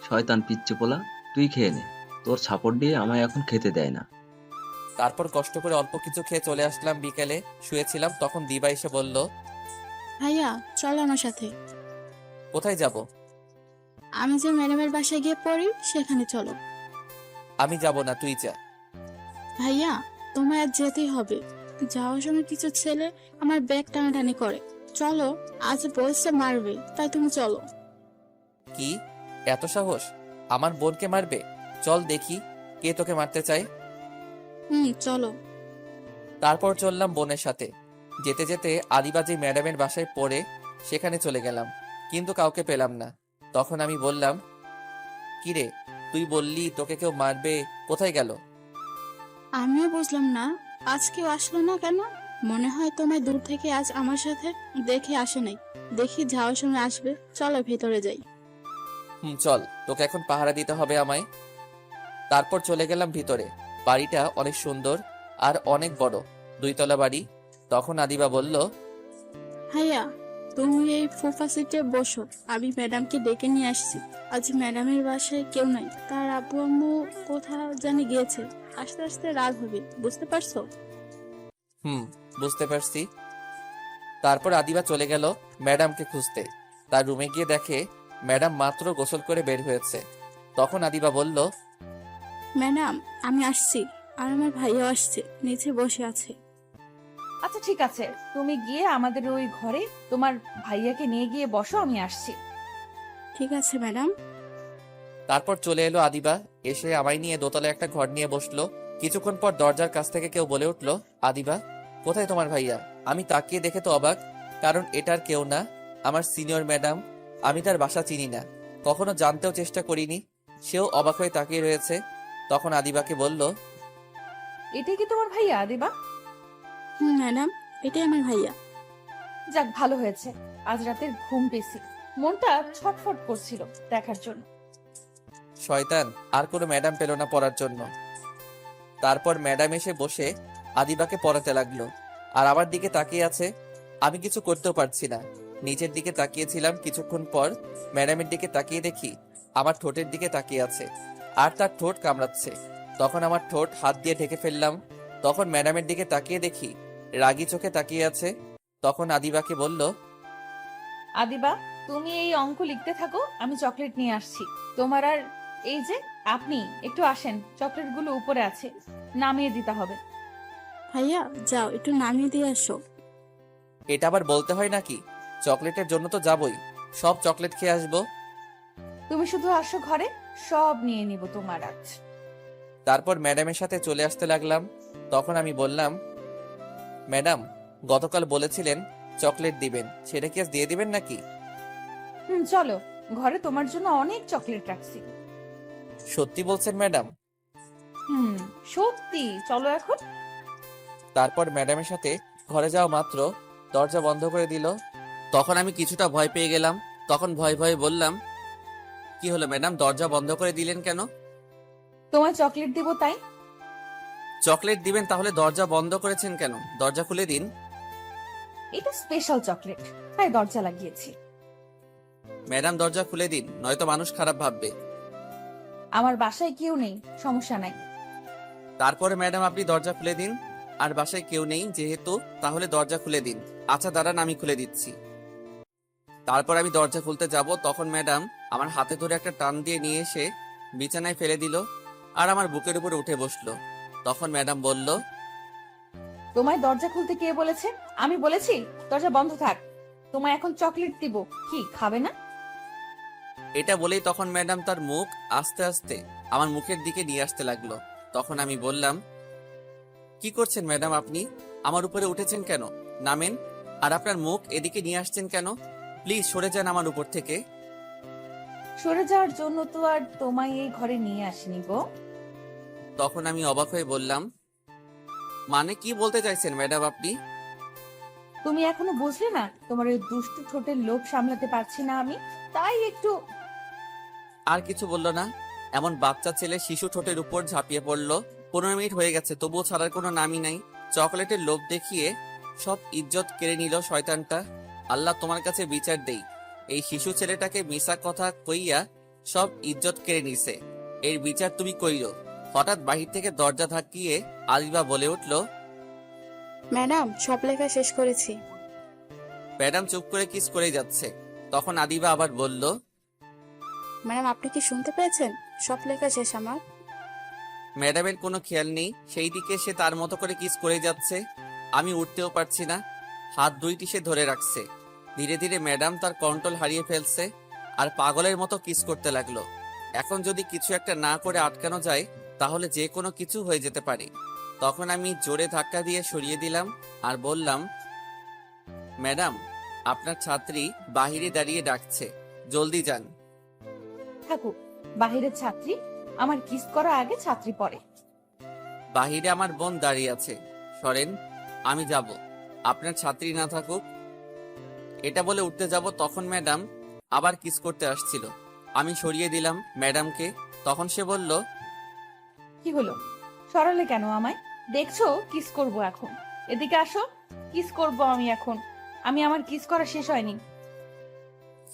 শয়তান পিচ্চি পোলা, তুই খেয়ে নে, তোর সাপোর্ট দিয়ে আমায় এখন খেতে দেয় না। তারপর কষ্ট করে অল্প কিছু খেয়ে চলে আসলাম। বিকেলে শুয়েছিলাম, তখন দিবা এসে বলল, ভাইয়া চলো আমার সাথে। কোথায় যাব? আমি যে ম্যাডামের বাসায় গিয়ে পড়ি সেখানে চলো। আমি যাব না, তুই যা। ভাইয়া তোমায় আজ যেতেই হবে। যাওয়ার সময় কিছু ছেলে আমার ব্যাগ টানাটানি করে। চলো, আজ বলছে মারবে, তাই তুমি চলো। কি এত সাহস? আমার বোনকে মারবে? চল দেখি কে তোকে মারতে চায়। চলো। তারপর চললাম বোনের সাথে। যেতে যেতে আদিবাজি ম্যাডামের বাসায় পড়ে সেখানে চলে গেলাম, কিন্তু কাউকে পেলাম না। তখন আমি বললাম, কিরে, তুই বললি তোকে কেউ মারবে, কোথায় গেল? আমিও বুঝলাম না, আজ কেউ আসলো না কেন। মনে হয় তোমায় দূর থেকে আজ আমার সাথে দেখে আসে নাই। দেখি যাওয়ার সময় আসবে, চলো ভেতরে যাই। চল, তোকে এখন পাহারা দিতে হবে আমায়। তারপর চলে গেলাম ভিতরে। বাড়িটা অনেক সুন্দর আর অনেক বড়, 2 তলা বাড়ি। তখন আদিবা বলল, ভাইয়া তুমি এই সোফা সিটে বসো, আমি ম্যাডামকে ডেকে নিয়ে আসছি। আজ ম্যাডামের বাসায় কেউ নাই, তার আব্বু আম্মু কোথাও জানি গিয়েছে। আস্তে আস্তে রাত হবে, বুঝতে পারছো? বুঝতে পারছি। তারপর আদিবা চলে গেল ম্যাডামকে খুঁজতে। তার রুমে গিয়ে দেখে ম্যাডাম মাত্র গোসল করে বের হয়েছে। তখন আদিবা বলল, ম্যাডাম আমি আসছি, আর আমার ভাইয়াও আসছে, নিচে বসে আছে। আচ্ছা ঠিক আছে, তুমি গিয়ে আমাদের ওই ঘরে তোমার ভাইয়াকে নিয়ে গিয়ে বসো, আমি আসছি। ঠিক আছে ম্যাডাম। তারপর চলে এলো আদিবা, এসে আমায় নিয়ে দোতলায় একটা ঘর নিয়ে বসলো। কিছুক্ষণ পর দরজার কাছ থেকে কেউ বলে উঠল, আদিবা কোথায় তোমার ভাইয়া? আমি তাকিয়ে দেখে তো অবাক, কারণ এটার কেউ না, আমার সিনিয়র ম্যাডাম। আমি তার বাসা চিনি না, কখনো জানতেও চেষ্টা করিনি। সেও অবাক হয়ে তাকিয়ে রয়েছে। তখন আদিবাকে বলল, এটাই কি তোমার ভাইয়া আদিবা? ম্যাডাম এটাই আমার ভাইয়া। যাক ভালো হয়েছে, আজ রাতের ঘুম পেয়েছি, মনটা ছটফট করছিল দেখার জন্য। শয়তান আর কোনো ম্যাডাম পেল না পড়ার জন্য। তারপর ম্যাডাম এসে বসে আদিবাকে পড়াতে লাগলো, আর আমার দিকে তাকিয়ে আছে। আমি কিছু করতেও পারছি না। নিচের দিকে তাকিয়েছিলাম, কিছুক্ষণ পর ম্যাডামের দিকে তাকিয়ে দেখি আমার ঠোঁটের দিকে তাকিয়ে আছে, আর তার ঠোঁট কামড়াচ্ছে। তখন আমার ঠোঁট হাত দিয়ে ঢেকে ফেললাম। তখন ম্যাডামের দিকে তাকিয়ে দেখি রাগী চোখে তাকিয়ে আছে। তখন আদিবাকে বলল, আদিবা, তুমি এই অঙ্ক লিখতে থাকো, আমি চকলেট নিয়ে আসছি। তোমার আর এই যে আপনি একটু আসেন, চকলেটগুলো উপরে আছে, নামিয়ে দিতে হবে। ভাইয়া যাও একটু নামিয়ে দিয়ে আসো। এটা আবার বলতে হয় নাকি? চকলেটের জন্য তো যাবই, সব চকলেট খেয়ে আসবো। তুমি শুধু আসো ঘরে, সব নিয়ে নিব তোমার আজ। তারপর ম্যাডামের সাথে চলে আসতে লাগলাম। তখন আমি বললাম, ম্যাডাম, গতকাল বলেছিলেন চকলেট দিবেন, সেটা কি আজ দিয়ে দিবেন নাকি? চলো, ঘরে তোমার জন্য অনেক চকলেট রাখছি। সত্যি বলছেন ম্যাডাম? হুম, সত্যি, চলো এখন। তারপর ম্যাডামের সাথে ঘরে যাওয়া মাত্র দরজা বন্ধ করে দিল। তখন আমি কিছুটা ভয় পেয়ে গেলাম। তখন ভয়ে ভয়ে বললাম, কি হলো ম্যাডাম, দরজা বন্ধ করে দিলেন কেন? তোমায় চকলেট দিব তাই। চকলেট দিবেন তাহলে দরজা বন্ধ করেছেন কেন? দরজা খুলে দিন। এটা স্পেশাল চকলেট, তাই দরজা লাগিয়েছি। ম্যাডাম দরজা খুলে দিন, নয়তো মানুষ খারাপ ভাববে। আমার বাসায় কেউ নেই, সমস্যা নাই। তারপরে ম্যাডাম আপনি দরজা খুলে দিন। আর বাসায় কেউ নেই যেহেতু, তাহলে দরজা খুলে দিন। আচ্ছা দাঁড়ান, আমি খুলে দিচ্ছি। তারপর আমি দরজা খুলতে যাব, তখন ম্যাডাম আমার হাতে ধরে একটা টান দিয়ে নিয়ে এসে বিছানায় ফেলে দিল আর আমার বুকের উপরে উঠে বসলো। তখন ম্যাডাম বলল, তোমায় দরজা খুলতে কে বলেছে? আমি বলেছি দরজা বন্ধ থাক। তোমায় এখন চকলেট দিব, কি খাবে না? এটা বলেই তখন ম্যাডাম তার মুখ আস্তে আস্তে আমার মুখের দিকে নিয়ে আসতে লাগলো। তখন আমি বললাম, কি করছেন ম্যাডাম আপনি? আমার উপরে উঠেছেন কেন? নামেন। আর আপনার মুখ এদিকে নিয়ে আসছেন কেন? প্লিজ সরে যান আমার উপর থেকে। সরে যাওয়ার জন্য তো আর তোমায় এই ঘরে নিয়ে আসিনি গো। তখন আমি অবাক হয়ে বললাম, মানে কি বলতে চাইছেন ম্যাডাম আপনি? তুমি এখনো বুঝলে না? তোমার ওই দুষ্টু ঠোঁটের লোভ সামলাতে পারছি না আমি, তাই একটু। আর কিছু বললো না। এমন বাচ্চা ছেলে শিশু ঠোঁটের উপর ঝাঁপিয়ে পড়লো। 15 মিনিট হয়ে গেছে, তবুও ছাড়ার কোনো নামই নাই। চকলেটের লোভ দেখিয়ে সব ইজ্জত কেড়ে নিল শয়তানটা। আল্লাহ তোমার কাছে বিচার দেই, এই শিশু ছেলেটাকে মিশা কথা কইয়া সব ইজ্জত কেড়ে নিছে, এর বিচার তুমি কইরো। হঠাৎ বাহির থেকে দরজা ধাক্কিয়ে আলিবা বলে উঠল, ম্যাডাম সব লেখা শেষ করেছি। ম্যাডাম চুপ করে কিস করে যাচ্ছে। তখন আদিবা আবার বলল, ম্যাডাম আপনি কি শুনতে পেয়েছেন? সব লেখা শেষ আমার। ম্যাডামের কোনো খেয়াল নেই, সেই দিকে সে তার মতো করে কিস করে যাচ্ছে। আমি উঠতেও পারছি না, হাত দুইটি সে ধরে রাখছে। ধীরে ধীরে ম্যাডাম তার কন্ট্রোল হারিয়ে ফেলছে আর পাগলের মতো কিস করতে লাগলো। এখন যদি কিছু একটা না করে আটকানো যায় তাহলে যে কোনো কিছু হয়ে যেতে পারে। তখন আমি জোরে ধাক্কা দিয়ে সরিয়ে দিলাম আর বললাম, ম্যাডাম আপনার ছাত্রী বাহিরে দাঁড়িয়ে ডাকছে, জলদি যান। থাকুক, বাহিরের ছাত্রী, আমার কিস করা আগে ছাত্রী পড়ে। বাহিরে আমার বোন দাঁড়িয়ে আছে, সরেন, আমি যাব, আপনার ছাত্রী না থাকুক। এটা বলে উঠতে যাব, তখন ম্যাডাম আবার কিস করতে আসছিল। আমি সরিয়ে দিলাম ম্যাডামকে। তখন সে বলল, কি হলো, সরালে কেন আমায়? দেখছো কিস করব এখন, এদিকে আসো, কিস করব আমি এখন। আমি আমার কিস করা শেষ হয়নি।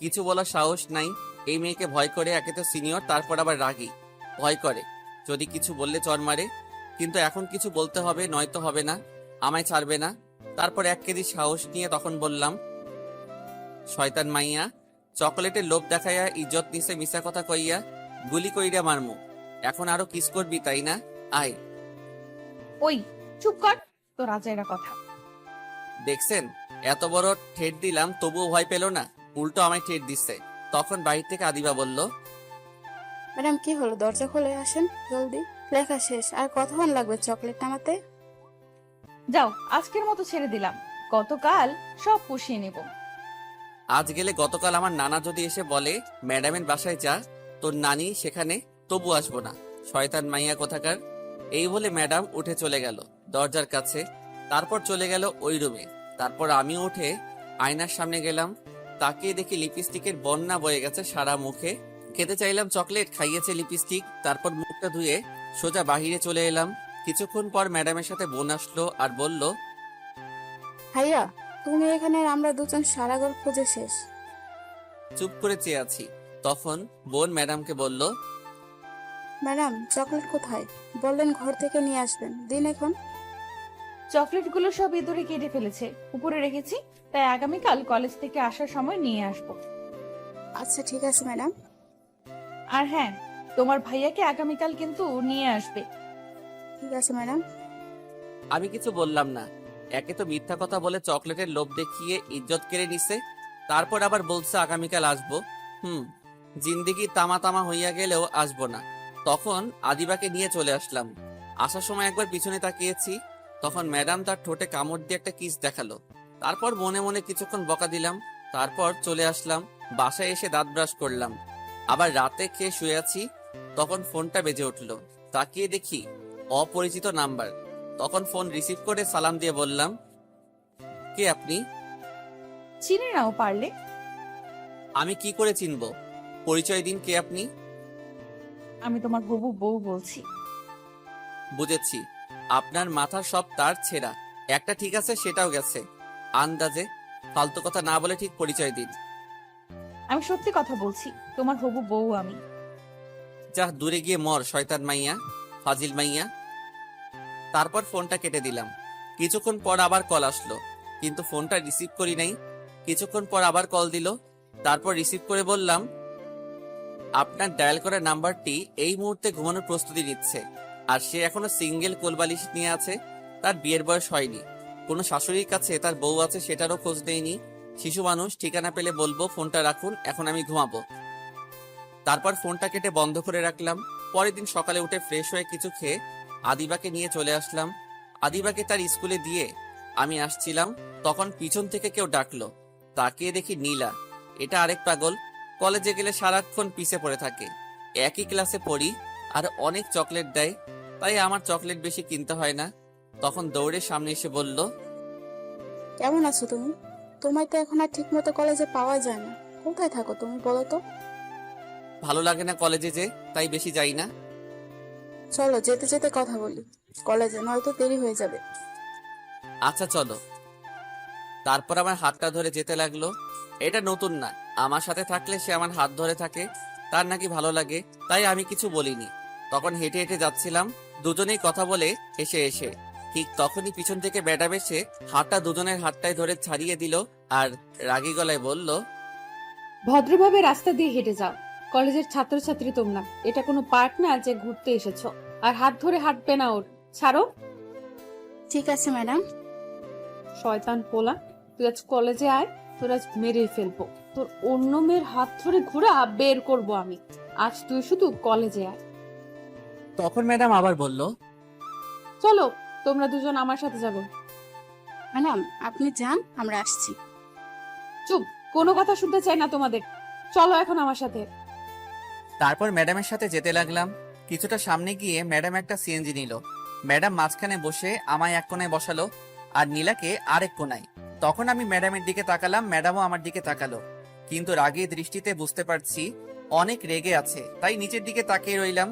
কিছু বলার সাহস নাই। এই মেয়েকে ভয় করে, একে তো সিনিয়র, তারপর আবার রাগী, ভয় করে যদি কিছু বললে চর মারে। কিন্তু এখন কিছু বলতে হবে, নয়তো হবে না, আমায় ছাড়বে না। তারপর 1 কেজি সাহস নিয়ে তখন বললাম, শয়তান মাইয়া, চকলেটের লোভ দেখাইয়া ইজ্জত নিছে মিশা কথা কইয়া গুলি কইরা মারমু। এখন আরো কিস করবি তাই না? আয়। ওই চুপ কর, তো রাজাইরা কথা। দেখছেন, এত বড় ঠেট দিলাম তবুও ভয় পেল না, উল্টো আমায় ঠেট দিচ্ছে। তখন বাহির থেকে আদিবা বলল, ম্যাডাম কি হলো, দরজা খুলে আসেন জলদি, লেখা শেষ, আর কতক্ষণ লাগবে চকলেট নামাতে? যাও, আজকের মতো ছেড়ে দিলাম, গতকাল সব পুষিয়ে নেব। আজ গেলে গতকাল আমার নানা যদি এসে বলে ম্যাডামের বাসায় যা, তোর নানি সেখানে, তবু আসবো না, শয়তান মাইয়া কোথাকার। এই বলে ম্যাডাম উঠে চলে গেল দরজার কাছে। তারপর চলে গেল ওই রুমে। তারপর আমি উঠে আয়নার সামনে গেলাম, তাকিয়ে দেখি লিপস্টিকের বন্যা বয়ে গেছে সারা মুখে। খেতে চাইলাম চকলেট, খাইয়েছে লিপস্টিক। তারপর মুখটা ধুয়ে সোজা বাহিরে চলে এলাম। কিছুক্ষণ পর ম্যাডামের সাথে বোন আসলো আর বলল, ভাইয়া তুমি এখানে, আর আমরা দুজন সারা ঘর খুঁজে শেষ। চুপ করে চেয়ে আছি। তখন বোন ম্যাডামকে বলল, ম্যাডাম চকলেট কোথায়? বললেন ঘর থেকে নিয়ে আসবেন, দিন এখন। চকলেটগুলো সব ইঁদুরে কেটে ফেলেছে, উপরে রেখেছি, তাই আগামীকাল কলেজ থেকে আসার সময় নিয়ে আসবো। আচ্ছা ঠিক আছে ম্যাডাম। আর হ্যাঁ, তোমার ভাইয়াকে আগামীকাল কিন্তু নিয়ে আসবে। ঠিক আছে ম্যাডাম। আমি কিছু বললাম না। একে তো মিথ্যা কথা বলে চকলেটের লোভ দেখিয়ে ইজ্জত কেড়ে নিছে, তারপর আবার বলছে আগামীকাল আসবো। জিন্দেগি তামা তামা হইয়া গেলেও আসবো না। তখন আদিবাকে নিয়ে চলে আসলাম। আসার সময় একবার পিছনে তাকিয়েছি, তখন ম্যাডাম তার ঠোঁটে কামড় দিয়ে একটা কিস দেখালো। তারপর মনে মনে কিছুক্ষণ বকা দিলাম। তারপর চলে আসলাম। বাসায় এসে দাঁত ব্রাশ করলাম। আবার রাতে খেয়ে শুয়ে আছি, তখন ফোনটা বেজে উঠলো। তাকিয়ে দেখি অপরিচিত নাম্বার। তখন ফোন রিসিভ করে সালাম দিয়ে বললাম, কে আপনি? চিনে নাও পারলে। আমি কি করে চিনবো? পরিচয় দিন, কে আপনি? আমি তোমার হবু বউ বলছি। বুঝেছি, আপনার মাথার সব তার ছেঁড়া। একটা ঠিক আছে, সেটাও গেছে। আন্দাজে ফালতু কথা না বলে ঠিক পরিচয় দিন। আমি সত্যি কথা বলছি, তোমার হবু বউ আমি। যা দূরে গিয়ে মর শয়তান মাইয়া, ফাজিল মাইয়া। তারপর ফোনটা কেটে দিলাম। কিছুক্ষণ পর আবার কল আসলো, কিন্তু ফোনটা রিসিভ করি নাই। কিছুক্ষণ পর আবার কল দিল, তারপর রিসিভ করে বললাম, আপনার ডায়াল করা নাম্বারটি এই মুহূর্তে ঘুমানোর প্রস্তুতি নিচ্ছে, আর সে এখনো সিঙ্গেল কোলবালিশ নিয়ে আছে। তার বিয়ের বয়স হয়নি, কোনো শাশুড়ির কাছে তার বউ আছে সেটারও খোঁজ নেয়নি। শিশু মানুষ, ঠিকানা পেলে বলবো। ফোনটা রাখুন, এখন আমি ঘুমাবো। তারপর ফোনটা কেটে বন্ধ করে রাখলাম। পরের দিন সকালে উঠে ফ্রেশ হয়ে কিছু খেয়ে আদিবাকে নিয়ে চলে আসলাম। আদিবাকে তার স্কুলে দিয়ে আমি আসছিলাম, তখন পিছন থেকে কেউ ডাকলো। তাকিয়ে দেখি নীলা। এটা আরেক পাগল, কলেজে গেলে সারাক্ষণ পিছে পড়ে থাকে। একই ক্লাসে পড়ি, আর অনেক চকলেট দেয়, তাই আমার চকলেট বেশি কিনতে হয় না। তখন দৌড়ে সামনে এসে বলল, কেমন আছো তুমি? তোমায় তো এখন আর ঠিক মতো কলেজে পাওয়া যায় না। কোথায় থাকো তুমি বলো তো? ভালো লাগে না কলেজে, যে তাই বেশি যাই না। চলো যেতে যেতে কথা বলি কলেজে, নয়তো দেরি হয়ে যাবে। আচ্ছা চলো। তারপর আমার হাতটা ধরে যেতে লাগলো। এটা নতুন না, আমার সাথে থাকলে সে আমার হাত ধরে থাকে, তার নাকি ভালো লাগে, তাই আমি কিছু বলিনি। তখন হেঁটে হেঁটে যাচ্ছিলাম, দুজনেই কথা বলে হেসে এসে। ঠিক তখনই পিছন থেকে ম্যাডাম এসে হাতটা দুজনের হাতটাই ধরে ছাড়িয়ে দিল, আর রাগী গলায় বলল, ভদ্রভাবে রাস্তা দিয়ে হেঁটে যাও, কলেজের ছাত্রছাত্রী তোমরা, এটা কোনো পার্ক না যে ঘুরতে এসেছো। আর হাত ধরে হাঁটবে না ওর, ছাড়ো। ঠিক আছে ম্যাডাম। শয়তান পোলা, তুই আজ কলেজে আয়, তোর আজ মেরে ফেলবো। তোর অন্য মেয়ের হাত ধরে ঘুরা বের করব আমি। আজ তুই শুধু কলেজে আয়। তখন ম্যাডাম আবার বলল, চলো, তোমরা দুজন আমার সাথে যাবো। ম্যাডাম আপনি যান, আমরা আসছি। চুপ, কোনো কথা শুনতে চাই না তোমাদের। চলো এখন আমার সাথে। তারপর ম্যাডামের সাথে যেতে লাগলাম। কিছুটা সামনে গিয়ে ম্যাডাম একটা সিএনজি নিল। ম্যাডাম মাঝখানে বসে আমায় এক কোনায় বসালো, আর নীলাকে আরেক কোনায়। তখন আমি ম্যাডামের দিকে তাকালাম, ম্যাডামও আমার দিকে তাকালো, কিন্তু রাগী দৃষ্টিতে বুঝতে পারছি অনেক রেগে আছে, তাই নিচের দিকে তাকিয়ে রইলাম।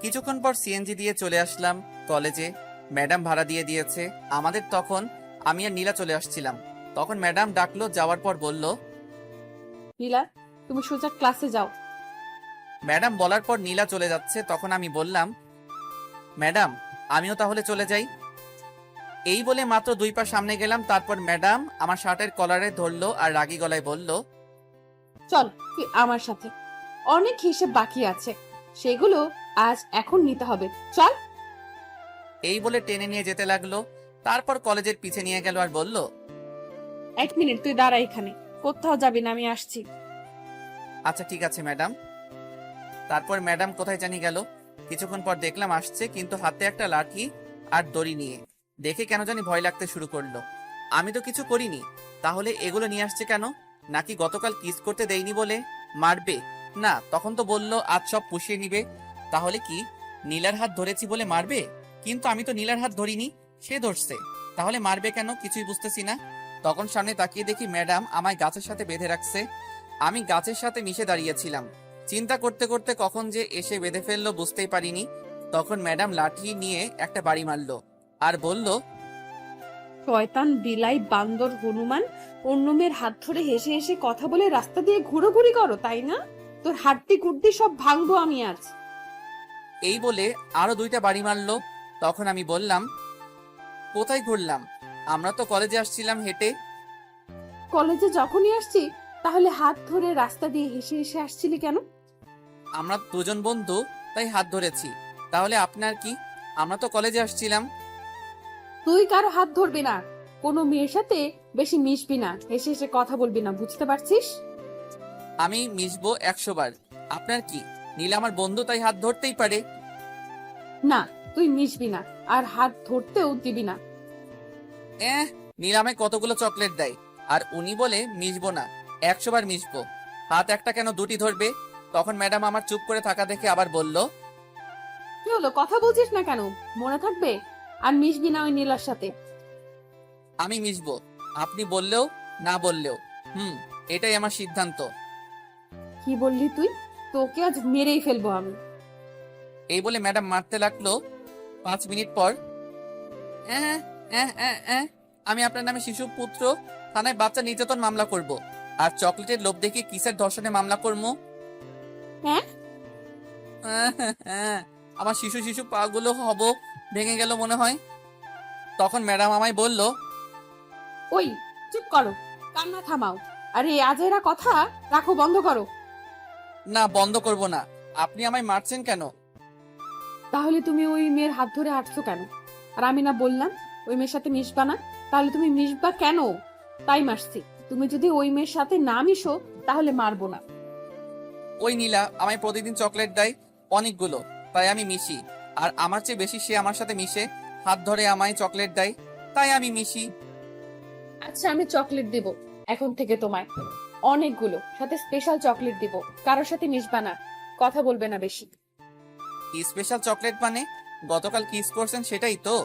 কিছুক্ষণ পর সিএনজি দিয়ে চলে আসলাম কলেজে। ম্যাডাম ভাড়া দিয়ে দিয়েছে আমাদের। তখন আমি আর নীলা চলে আসছিলাম। তখন ম্যাডাম ডাকলো, যাওয়ার পর বলল, নীলা, তুমি সোজা ক্লাসে যাও। ম্যাডাম বলার পর নীলা চলে যাচ্ছে। তখন আমি বললাম, ম্যাডাম আমিও তাহলে চলে যাই। এই বলে মাত্র 2 পা সামনে গেলাম, তারপর ম্যাডাম আমার শার্টের কলারে ধরলো আর রাগী গলায় বলল, চল তুই আমার সাথে, অনেক হিসেব বাকি আছে, সেগুলো আজ এখন নিতে হবে, চল। এই বলে টেনে নিয়ে যেতে লাগলো। তারপর কলেজের পিছে নিয়ে গেল আর বলল, 1 মিনিট তুই দাঁড়া এখানে, কোথাও যাবি না, আমি আসছি। আচ্ছা ঠিক আছে ম্যাডাম। তারপর ম্যাডাম কোথায় জানি গেল। কিছুক্ষণ পর দেখলাম আসছে, কিন্তু হাতে একটা লাঠি আর দড়ি নিয়ে। দেখে কেন জানি ভয় লাগতে শুরু করলো। আমি তো কিছু করিনি, তাহলে এগুলো নিয়ে আসছে কেন? নাকি গতকাল কিস করতে দেয়নি বলে মারবে? না, তখন তো বললো আজ সব পুষিয়ে নিবে। তাহলে কি নীলার হাত ধরেছি বলে মারবে? কিন্তু আমি তো নীলার হাত ধরিনি, সে ধরছে, তাহলে মারবে কেন? কিছুই বুঝতেছি না। তখন সামনে তাকিয়ে দেখি ম্যাডাম আমায় গাছের সাথে বেঁধে রাখছে। আমি গাছের সাথে মিশে দাঁড়িয়েছিলাম। চিন্তা করতে করতে কখন যে এসে বেঁধে ফেললো বুঝতেই পারিনি। তখন ম্যাডাম লাঠি নিয়ে একটা বাড়ি মারলো আর বলল, শয়তান বিলাই বান্দর হনুমান, অন্য মেয়ের হাত ধরে হেসে হেসে কথা বলে রাস্তা দিয়ে ঘুরোঘুরি করো, তাই না? তোর হাড্ডি কুড্ডি সব ভাঙবো আমি আজ। এই বলে আরো 2টা বাড়ি মারলো। তখন আমি বললাম, কোথায় ঘুরলাম? আমরা তো কলেজে আসছিলাম হেঁটে। কলেজে যখনই আসছি তাহলে হাত ধরে রাস্তা দিয়ে হেসে হেসে আসছিলি কেন? আমরা দুজন বন্ধু, তাই হাত ধরেছি। তাহলে আপনার কি? আমরা তো কলেজে আসছিলাম। তুই কারো হাত ধরবি না, কোনো মেয়ের সাথে বেশি মিশবি না, হেসে হেসে কথা বলবি না, বুঝতে পারছিস? আমি মিশবো 100 বার। আপনার কি? নীলা আমার বন্ধু, তাই হাত ধরতেই পারে। না, তুই মিশবি না, আর হাত ধরতেও দিবি না। নীলা আমায় কতগুলো চকলেট দেয়, আর উনি বলে মিশবো না, 100 বার মিশবো। হাত একটা কেন, দুটি ধরবে। তখন ম্যাডাম আমার চুপ করে থাকা দেখে আবার বলল, কি হলো, কথা বলছিস না কেন? মনে থাকবে? আর মিশবি না ওই নীলার সাথে। আমি মিশবো, আপনি বললেও না বললেও। এটাই আমার সিদ্ধান্ত। কি বললি তুই? তোকে আজ মেরেই ফেলবো আমি। এই বলে ম্যাডাম মারতে লাগলো। 5 মিনিট পর, "অ্যাঁ, অ্যাঁ, অ্যাঁ, অ্যাঁ, আমি আপনার নামে শিশু পুত্র থানায় বাচ্চা নির্যাতন মামলা করব, আর চকলেটের লোভ দেখিয়ে কিসের ধর্ষণে মামলা করবো।" হ্যাঁ? আমার শিশু শিশু পাগুলো হব ভেঙে গেল মনে হয়। তখন ম্যাডাম আমায় বলল, ওই, চুপ করো, কান্না থামাও। আরে আজেরা কথা রাখো, বন্ধ করো। না, বন্ধ করব না। আপনি আমায় মারছেন কেন? তাহলে তুমি ওই মেয়ের হাত ধরে হাঁটছো কেন? আর আমি না বললাম ওই মেয়ের সাথে মিশবা না? তাহলে তুমি মিশবা কেন? তাই মারছি। তুমি যদি ওই মেয়ের সাথে না মিশো তাহলে মারবো না। ওই নীলা আমায় প্রতিদিন চকলেট দেয় অনেকগুলো, তাই আমি মিশি। আর আমার চেয়ে বেশি সে আমার সাথে মিশে, হাত ধরে আমায় চকলেট দেয়, তাই আমি মিশি। আচ্ছা, আমি চকলেট দেব এখন থেকে তোমায়, অনেকগুলো, সাথে স্পেশাল চকলেট দেব। কারোর সাথে মিশবা না, কথা বলবে না বেশি। স্পেশাল চকলেট মানে গতকাল কিস করছেন সেটাই তো?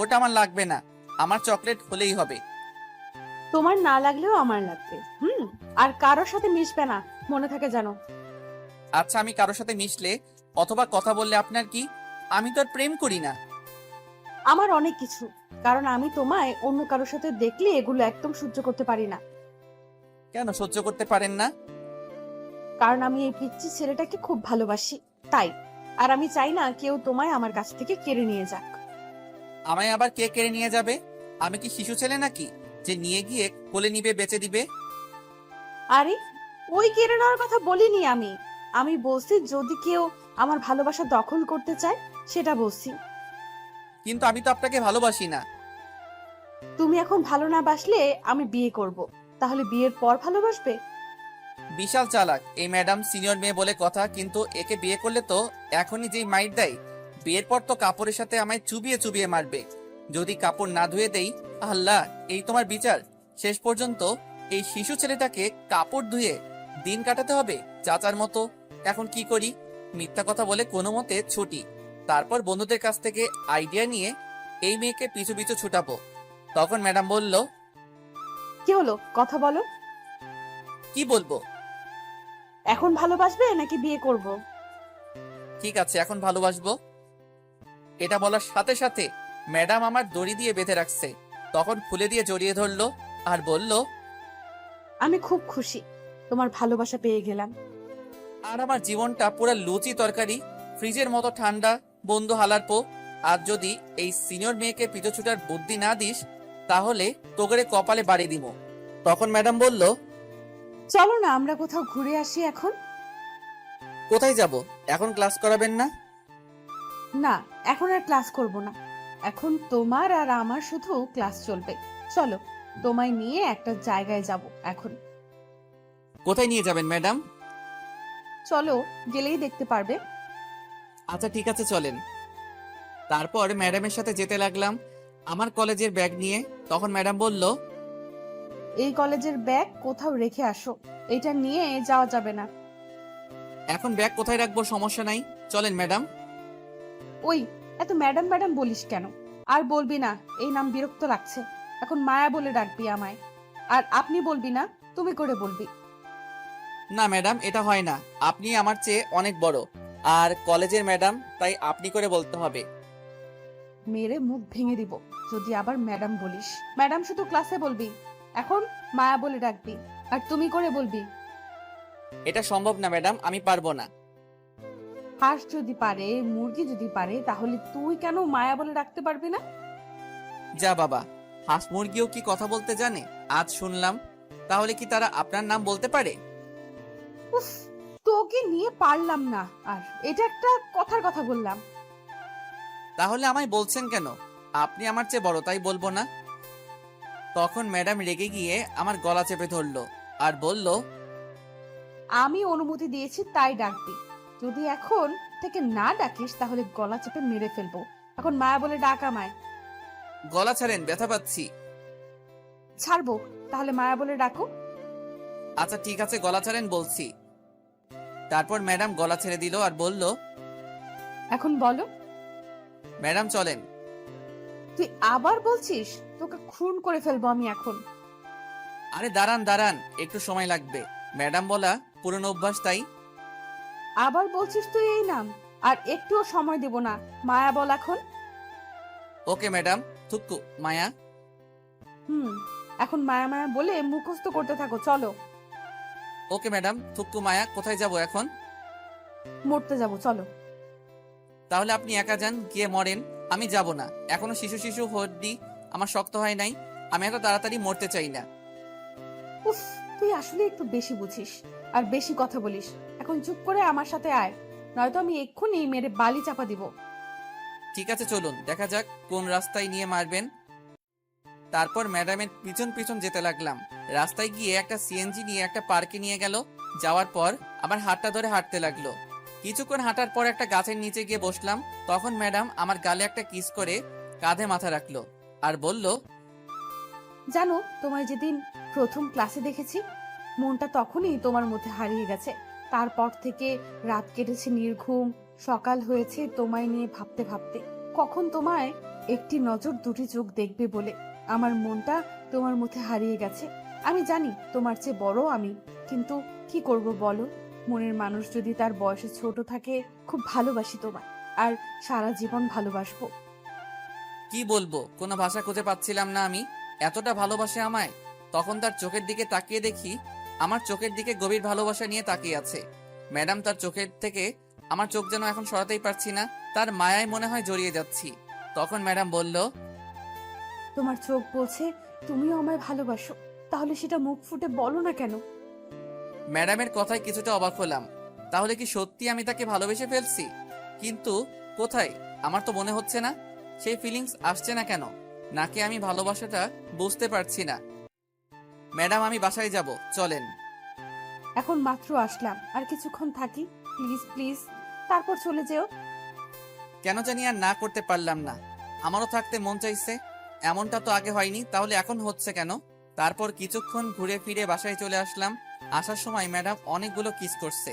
ওটা আমার লাগবে না, আমার চকলেট হলেই হবে। তোমার না লাগলেও আমার লাগবে। আর কারোর সাথে মিশবে না, মনে থাকে জানো। আচ্ছা, আমি কারোর সাথে মিশলে অথবা কথা বললে আপনার কি? আমি তো আর প্রেম করি না। আমার অনেক কিছু, কারণ আমি তোমায় অন্য কারোর সাথে দেখলে এগুলো একদম সহ্য করতে পারি না। কেন সহ্য করতে পারেন না? কারণ আমি এই পিচ্চি ছেলেটাকে খুব ভালোবাসি, তাই। আর আমি চাই না কেউ তোমায় আমার কাছ থেকে কেড়ে নিয়ে যাক। আমায় আবার কে কেড়ে নিয়ে যাবে? আমি কি শিশু ছেলে নাকি যে নিয়ে গিয়ে কোলে নিবে, বেচে দিবে? আরে, ওই কেড়ে নেওয়ার কথা বলিনি আমি। আমি বলছি যদি কেউ আমার ভালোবাসা দখল করতে চায়, সেটা বলছি। কিন্তু আমি তো আপনাকে ভালোবাসি না। তুমি এখন ভালো না বাসলে আমি বিয়ে করব, তাহলে বিয়ের পর ভালোবাসবে? বিশাল চালাক এই ম্যাডাম, সিনিয়র মেয়ে বলে কথা, কিন্তু একে বিয়ে করলে তো এখনই যেই মাইর দেয়, বিয়ের পর তো কাপড়ের সাথে আমায় চুবিয়ে চুবিয়ে মারবে। যদি কাপড় না ধুয়ে দেই, আল্লাহ, এই তোমার বিচার? শেষ পর্যন্ত এই শিশু ছেলেটাকে কাপড় ধুয়ে দিন কাটাতে হবে চাচার মতো। এখন কি করি? মিথ্যা কথা বলে কোনো মতে ছুটি, তারপর বন্ধুদের কাছ থেকে আইডিয়া নিয়ে এই মেয়েকে পিছু পিছু ছুটাবো। তখন ম্যাডাম বলল, কি হলো, কথা বলো। কি বলবো? এখন ভালোবাসবে নাকি বিয়ে করব? ঠিক আছে, এখন ভালোবাসবো। এটা বলার সাথে সাথে ম্যাডাম আমার দড়ি দিয়ে বেঁধে রাখছে, তখন খুলে দিয়ে জড়িয়ে ধরলো আর বলল, আমি খুব খুশি তোমার ভালোবাসা পেয়ে গেলাম। আর আমার জীবনটা পুরো লুচি তরকারি, ফ্রিজের মতো ঠান্ডা। বন্ধু হালার পো, আর যদি এই সিনিয়র মেয়েকে পিছু ছুটার বুদ্ধি না দিস, তাহলে তোগরে কপালে বাড়ি দিব। তখন ম্যাডাম বলল, চলো না আমরা কোথাও ঘুরে আসি এখন। কোথায় যাব? এখন ক্লাস করাবেন না? না, এখন আর ক্লাস করব না। এখন তোমার আর আমার শুধু ক্লাস চলবে। চলো, তোমায় নিয়ে একটা জায়গায় যাব এখন। কোথায় নিয়ে যাবেন ম্যাডাম? চলো, গেলেই দেখতে পারবে। আচ্ছা ঠিক আছে, চলেন। তারপর ম্যাডামের সাথে যেতে লাগলাম আমার কলেজের ব্যাগ নিয়ে। তখন ম্যাডাম বলল, এই কলেজের ব্যাগ কোথাও রেখে আসো, এটা নিয়ে যাওয়া যাবে না। এখন ব্যাগ কোথায় রাখবো সমস্যা নাই, চলেন ম্যাডাম। ওই, এত ম্যাডাম ম্যাডাম বলিস কেন? আর বলবি না, এই নাম বিরক্ত লাগছে। এখন মায়া বলে ডাকবি আমায়। আর আপনি বলবি না, তুমি করে বলবি। না ম্যাডাম, এটা হয় না, আপনি আমার চেয়ে অনেক বড় আর কলেজের ম্যাডাম, তাই আপনি করে বলতে হবে। মেরে মুখ ভেঙে দিব যদি আবার ম্যাডাম বলিস। ম্যাডাম শুধু ক্লাসে বলবি, এখন মায়া বলে ডাকবি, আর তুমি করে বলবি। এটা সম্ভব না ম্যাডাম, আমি পারবো না। হাঁস যদি পারে, মুরগি যদি পারে, তাহলে তুই কেন মায়া বলে ডাকতে পারবি না? যা বাবা, হাঁস মুরগিও কি কথা বলতে জানে? আজ শুনলাম। তাহলে কি তারা আপনার নাম বলতে পারে? উফ, তোকে নিয়ে পারলাম না। আর এটা একটা কথার কথা বললাম। তাহলে আমায় বলছেন কেন? আপনি আমার চেয়ে বড়, তাই বলবো না? তখন ম্যাডাম রেগে গিয়ে আমার গলা চেপে ধরলো আর বলল, আমি অনুমতি দিয়েছি তাই ডাকবি। যদি এখন থেকে না ডাকিস তাহলে গলা চেপে মেরে ফেলবো। এখন মায়া বলে ডাক আমায়। গলা ছাড়েন, ব্যথা পাচ্ছি। ছাড়বো, তাহলে মায়া বলে ডাকো। আচ্ছা ঠিক আছে, গলা ছাড়েন বলছি। তারপর ম্যাডাম গলা ছেড়ে দিল আর বলল, এখন বলো। ম্যাডাম চলেন। তুই আবার বলছিস? তোকে খুন করে ফেলবো আমি এখন। আরে দাঁড়ান দাঁড়ান, একটু সময় লাগবে। ম্যাডাম বলা পুরনো অভ্যাস, তাই। আবার বলছিস তুই এই নাম? আর একটুও সময় দেব না। মায়া বল এখন। ওকে ম্যাডাম, থুক্কু মায়া। এখন মায়া মায়া বলে মুখস্থ করতে থাকো, চলো। ওকে ম্যাডাম, থুক্কু মায়া। কোথায় যাব এখন? মরতে যাবো, চলো। তাহলে আপনি একা যান, গিয়ে মরেন। আমি যাব না। এখনো শিশু শিশু হড্ডি আমার শক্ত হয় নাই। আমি এত তাড়াতাড়ি মরতে চাই না। উফ, তুই আসলে একটু বেশি বুঝিস আর বেশি কথা বলিস। এখন চুপ করে আমার সাথে আয়, নয়তো আমি এক্ষুনি মেরে বালি চাপা দিব। ঠিক আছে চলুন, দেখা যাক কোন রাস্তায় নিয়ে মারবেন। তারপর ম্যাডামের পিছন পিছন যেতে লাগলাম। রাস্তায় গিয়ে একটা সিএনজি নিয়ে একটা পার্কে নিয়ে গেল। যাওয়ার পর আমার হাতটা ধরে হাঁটতে লাগলো। কিছুক্ষণ হাঁটার পর একটা গাছের নিচে গিয়ে বসলাম। তখন ম্যাডাম আমার গালে একটা কিস করে কাঁধে মাথা রাখলো আর বলল, জানো, তোমায় যেদিন প্রথম ক্লাসে দেখেছি, মনটা তখনই তোমার মধ্যে হারিয়ে গেছে। তারপর থেকে রাত কেটেছে নির্ঘুম, সকাল হয়েছে তোমায় নিয়ে ভাবতে ভাবতে। কখন তোমায় একটি নজর দুটি চোখ দেখবে বলে আমার মনটা তোমার মধ্যে হারিয়ে গেছে। আমি জানি তোমার চেয়ে বড় আমি, কিন্তু কি করব বলো? মনের মানুষ যদি তার বয়সে ছোট থাকে, খুব ভালোবাসি তোমায়, আর সারা জীবন ভালোবাসবো। কি বলবো, কোনো ভাষা খুঁজে পাচ্ছিলাম না। আমি এতটা ভালোবাসে আমায়। তখন তার চোখের দিকে তাকিয়ে দেখি আমার চোখের দিকে গভীর ভালোবাসা নিয়ে তাকিয়ে আছে ম্যাডাম। তার চোখের থেকে আমার চোখ যেন এখন সরাতেই পারছি না। তার মায়ায় মনে হয় জড়িয়ে যাচ্ছি। তখন ম্যাডাম বলল, তোমার চোখ বলছে তুমিও আমায় ভালোবাসো, তাহলে সেটা মুখ ফুটে বলো না কেন? ম্যাডামের কথায় কিছুটা অবাক হলাম। তাহলে কি সত্যি আমি তাকে ভালোবেসে ফেলছি? কিন্তু কোথায়? আমার তো মনে হচ্ছে না। সেই ফিলিংস আসছে না কেন? নাকি আমি ভালোবাসাটা বুঝতে পারছি না। ম্যাডাম আমি বাসায় যাব, চলেন। এখন মাত্র আসলাম, আর কিছুক্ষণ থাকি, প্লিজ প্লিজ, তারপর চলে যেও। কেন জানি আর না করতে পারলাম না। আমারও থাকতে মন চাইছে। এমনটা তো আগে হয়নি, তাহলে এখন হচ্ছে কেন? তারপর কিছুক্ষণ ঘুরে ফিরে বাসায় চলে আসলাম। আসার সময় ম্যাডাম অনেকগুলো কিস করছে।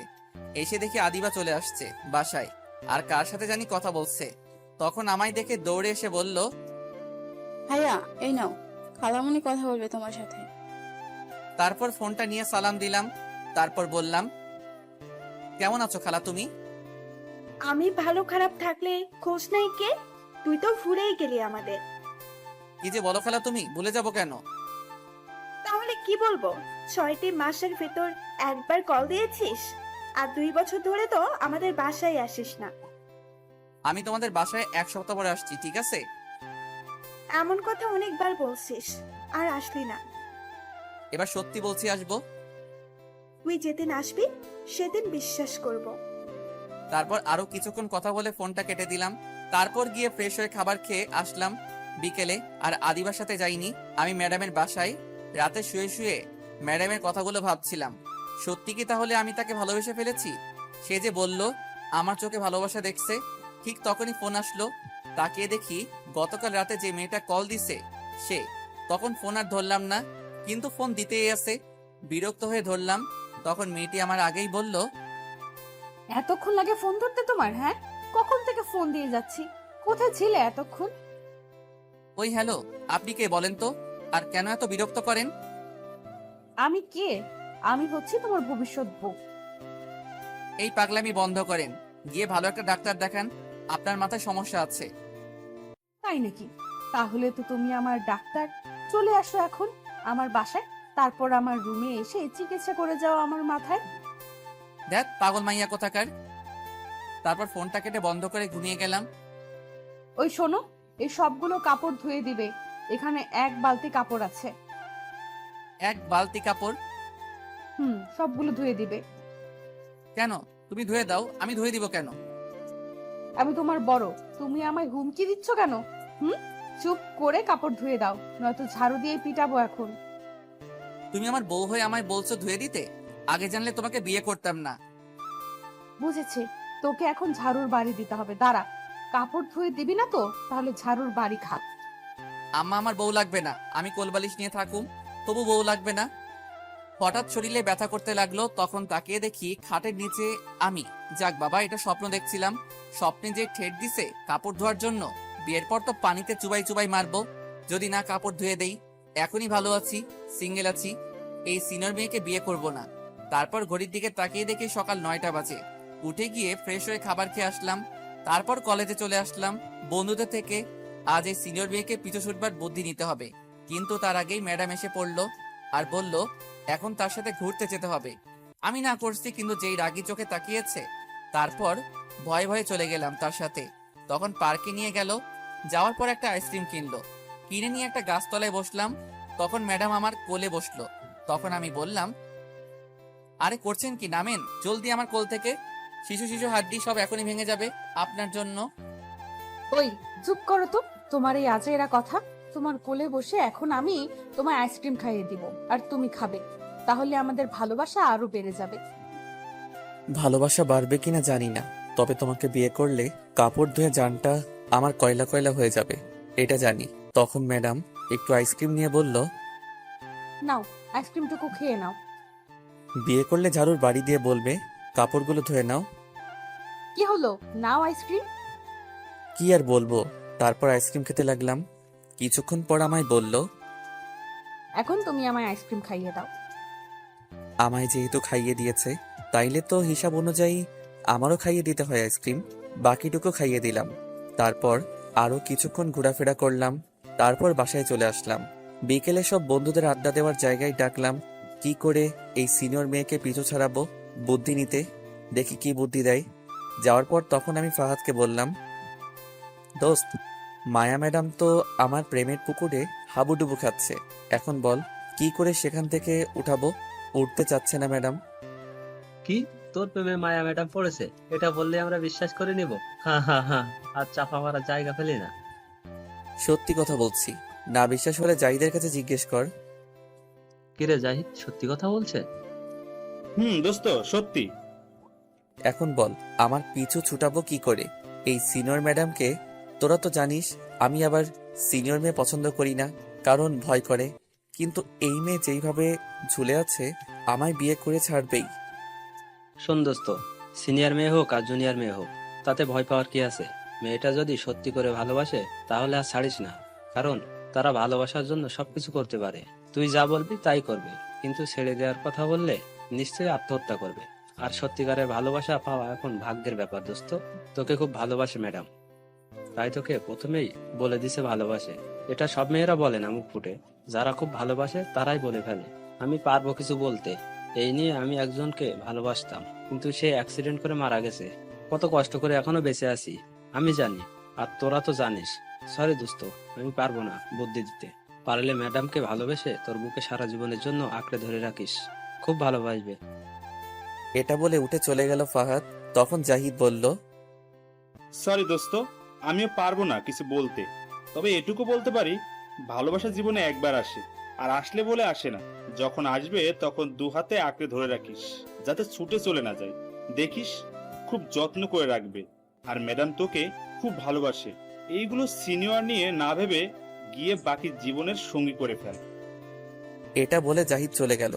এসে দেখি আদিবা চলে আসছে বাসায়, আর কার সাথে জানি কথা বলছে। তখন আমায় দেখে দৌড়ে এসে বলল, ভাইয়া এই নাও, খালামণি কথা বলবে তোমার সাথে। তারপর ফোনটা নিয়ে সালাম দিলাম। তারপর বললাম, কেমন আছো খালা তুমি? আমি ভালো খারাপ থাকলে খোঁজ নাই কে? তুই তো ভুলেই গেলি আমাদের। কি যে বলো খালা তুমি, ভুলে যাব কেন? তাহলে কি বলবো? 6টি মাসের ভেতর একবার কল দিয়েছিস, আর 2 বছর ধরে তো আমাদের বাসায় আসিস না। আমি তোমাদের বাসায় 1 সপ্তাহ পরে আসছি, ঠিক আছে? এমন কথা অনেকবার বলছিস, আর আসলি না। এবার সত্যি বলছি, আসবো। তুই যেদিন আসবি সেদিন বিশ্বাস করব। তারপর আরো কিছুক্ষণ কথা বলে ফোনটা কেটে দিলাম। তারপর গিয়ে ফ্রেশ হয়ে খাবার খেয়ে আসলাম বিকেলে। আর আদিবার সাথে যাইনি, আমি ম্যাডামের বাসায় রাতে শুয়ে শুয়ে ম্যাডামের কথাগুলো ভাবছিলাম। সত্যি কি তাহলে আমি তাকে ভালোবেসে ফেলেছি? সে যে বলল আমার চোখে ভালোবাসা দেখছে। ঠিক তখনই ফোন আসলো। তাকিয়ে দেখি গতকাল রাতে যে মেয়েটা কল দিছে সে। তখন ফোন আর ধরলাম না, কিন্তু ফোন দিতেই আছে। বিরক্ত হয়ে ধরলাম। তখন মেয়েটি আমার আগেই বলল, এতক্ষণ লাগে ফোন ধরতে তোমার? হ্যাঁ, কখন থেকে ফোন দিয়ে যাচ্ছি, কোথায় ছিলে এতক্ষণ? ওই হ্যালো, আপনি কে বলেন তো? আর কেন এত বিরক্ত করেন? আমি কে? আমি হচ্ছি তোমার ভবিষ্যৎ বউ। এই পাগলামি বন্ধ করেন। গিয়ে ভালো একটা ডাক্তার দেখান। আপনার মাথায় সমস্যা আছে। তাই নাকি? তাহলে তো তুমি আমার ডাক্তার। চলে আসো এখন আমার বাসায়, তারপর আমার রুমে এসে চিকিৎসা করে যাও আমার মাথায়। দেখ পাগল মাইয়া কোথাকার। তারপর ফোনটা কেটে বন্ধ করে ঘুমিয়ে গেলাম। ওই শোনো, এই সবগুলো কাপড় ধুয়ে দিবে, এখানে এক বালতি কাপড় আছে। এক বালতি কাপড়? সবগুলো ধুয়ে দিবে। কেন? তুমি ধুয়ে দাও, আমি ধুয়ে দিব কেন? আমি তোমার বড়, তুমি আমায় হুমকি দিচ্ছ কেন? চুপ করে কাপড় ধুয়ে দাও, নয়তো ঝাড়ু দিয়ে পিটাবো এখন। তুমি আমার বউ হয়ে আমায় বলছো ধুয়ে দিতে? আগে জানলে তোমাকে বিয়ে করতাম না। বুঝেছি, তোকে এখন ঝাড়ুর বাড়ি দিতে হবে। দাঁড়া, কাপড় ধুয়ে দিবি না তো তাহলে ঝাড়ুর বাড়ি খা। আম্মা, আমার বউ লাগবে না, আমি কোলবালিশ নিয়ে থাকুম, তবু বউ লাগবে না। হঠাৎ শরীরে ব্যথা করতে লাগলো, তখন তাকিয়ে দেখি খাটের নিচে আমি। যাক বাবা, এটা স্বপ্ন দেখছিলাম। স্বপ্নে যে ঠেট দিছে কাপড় ধোয়ার জন্য, বিয়ের পর তো পানিতে চুবাই চুবাই মারবো যদি না কাপড় ধুয়ে দেই। এখনই ভালো আছি, সিঙ্গেল আছি, এই সিনিয়র মেয়েকে বিয়ে করব না। তারপর ঘড়ির দিকে তাকিয়ে দেখি সকাল 9টা বাজে। উঠে গিয়ে ফ্রেশ হয়ে খাবার খেয়ে আসলাম, তারপর কলেজে চলে আসলাম বন্ধুদের থেকে। আজ এই সিনিয়র মেয়েকে পিছু ছুটবার বুদ্ধি নিতে হবে, কিন্তু তার আগেই ম্যাডাম এসে পড়লো আর বলল এখন তার সাথে ঘুরতে যেতে হবে। আমি না করছি, কিন্তু যেই রাগী চোখে তাকিয়েছে, তারপর ভয়ে ভয়ে চলে গেলাম তার সাথে। তখন পার্কে নিয়ে গেল, যাওয়ার পর একটা আইসক্রিম কিনলো, কিনে নিয়ে একটা গাছতলায় বসলাম। তখন ম্যাডাম আমার কোলে বসলো। তখন আমি বললাম, আরে করছেন কি, নামেন জলদি আমার কোল থেকে, শিশু শিশু হাড্ডি সব এখনই ভেঙে যাবে আপনার জন্য। ওই চুপ করো তো, তোমার এই আজেরা কথা। তোমার কোলে বসে এখন আমি তোমায় আইসক্রিম খাইয়ে দিব, আর তুমি খাবে, তাহলে আমাদের ভালোবাসা আরো বেড়ে যাবে। ভালোবাসা বাড়বে কিনা জানি না, তবে তোমাকে বিয়ে করলে কাপড় ধুয়ে জানটা আমার কয়লা কয়লা হয়ে যাবে, এটা জানি। তখন ম্যাডাম একটু আইসক্রিম নিয়ে বলল, নাও, আইসক্রিমটুকু খেয়ে নাও। বিয়ে করলে ঝাড়ুর বাড়ি দিয়ে বলবে কাপড়গুলো ধুয়ে নাও। কি হলো, নাও আইসক্রিম। কি আর বলবো, তারপর আইসক্রিম খেতে লাগলাম। কিছুক্ষণ পর আমায় বলল, এখন তুমি আমায় আইসক্রিম খাইয়ে দাও। আমায় যেহেতু খাইয়ে দিয়েছে, তাইলে তো হিসাব অনুযায়ী আমারও খাইয়ে দিতে হয় আইসক্রিম। বাকিটুকু খাইয়ে দিলাম। তারপর আরো কিছুক্ষণ ঘোরাফেরা করলাম, তারপর বাসায় চলে আসলাম। বিকেলে সব বন্ধুদের আড্ডা দেওয়ার জায়গায় ডাকলাম, কি করে এই সিনিয়র মেয়েকে পিছু ছাড়াবো বুদ্ধি নিতে, দেখি কি বুদ্ধি দেয়। যাওয়ার পর তখন আমি ফাহাদকে বললাম, দোস্ত, মায়া ম্যাডাম তো আমার প্রেমের পুকুরে হাবুডুবু খাচ্ছে, এখন বল কি করে সেখান থেকে উঠাবো। উঠতে চাচ্ছে না ম্যাডাম। কি, তোর প্রেমে মায়া ম্যাডাম পড়েছে? এটা বললে আমরা বিশ্বাস করে নিব? হ্যাঁ হ্যাঁ হ্যাঁ, আর চাপা মারার জায়গা পেলি না। সত্যি কথা বলছি, না বিশ্বাস হলে জাহিদের কাছে জিজ্ঞেস কর। কিরে জাহিদ, সত্যি কথা বলছে? দোস্ত, সত্যি। এখন বল আমার পিছু ছুটাবো কি করে এই সিনিয়র ম্যাডামকে। তোরা তো জানিস আমি আবার সিনিয়র মেয়ে পছন্দ করি না, কারণ ভয় করে। কিন্তু এই মেয়ে যেইভাবে ঝুলে আছে, আমায় বিয়ে করে ছাড়বেই। শোন দোস্ত, সিনিয়র মেয়ে হোক আর জুনিয়র মেয়ে হোক, তাতে ভয় পাওয়ার কি আছে? মেয়েটা যদি সত্যি করে ভালোবাসে তাহলে আর ছাড়িস না, কারণ তারা ভালোবাসার জন্য সবকিছু করতে পারে। তুই যা বলবি তাই করবে, কিন্তু ছেড়ে দেওয়ার কথা বললে নিশ্চয়ই আত্মহত্যা করবে। আর সত্যিকারের ভালোবাসা পাওয়া এখন ভাগ্যের ব্যাপার দোস্ত। তোকে খুব ভালোবাসে ম্যাডাম, তাই তোকে প্রথমেই বলে দিছে ভালোবাসে। এটা সব মেয়েরা বলে না মুখ ফুটে, যারা খুব ভালোবাসে তারাই বলে ফেলে। আমি পারবো কিছু বলতে, এই নিয়ে আমি একজনকে ভালোবাসতাম, কিন্তু সে অ্যাক্সিডেন্ট করে মারা গেছে। কত কষ্ট করে এখনো বেঁচে আছি আমি জানি, আর তোরা তো জানিস। সরি দোস্ত, আমি পারবো না বুদ্ধি দিতে। পারলে ম্যাডামকে ভালোবেসে তোর বুকে সারা জীবনের জন্য আঁকড়ে ধরে রাখিস, খুব ভালোবাসবে। এটা বলে উঠে চলে গেল ফাহাদ। তখন জাহিদ বলল, সরি দোস্ত, আমিও পারবো না কিছু বলতে, তবে এটুকু বলতে পারি, ভালোবাসা জীবনে একবার আসে, আর আসলে বলে আসে না। যখন আসবে তখন দু হাতে আঁকড়ে ধরে রাখিস, যাতে ছুটে চলে না যায়। দেখিস, খুব যত্ন করে রাখবে। আর ম্যাডাম তোকে খুব ভালোবাসে, এইগুলো সিনিয়র নিয়ে না ভেবে গিয়ে বাকি জীবনের সঙ্গী করে ফেল। এটা বলে জাহিদ চলে গেল।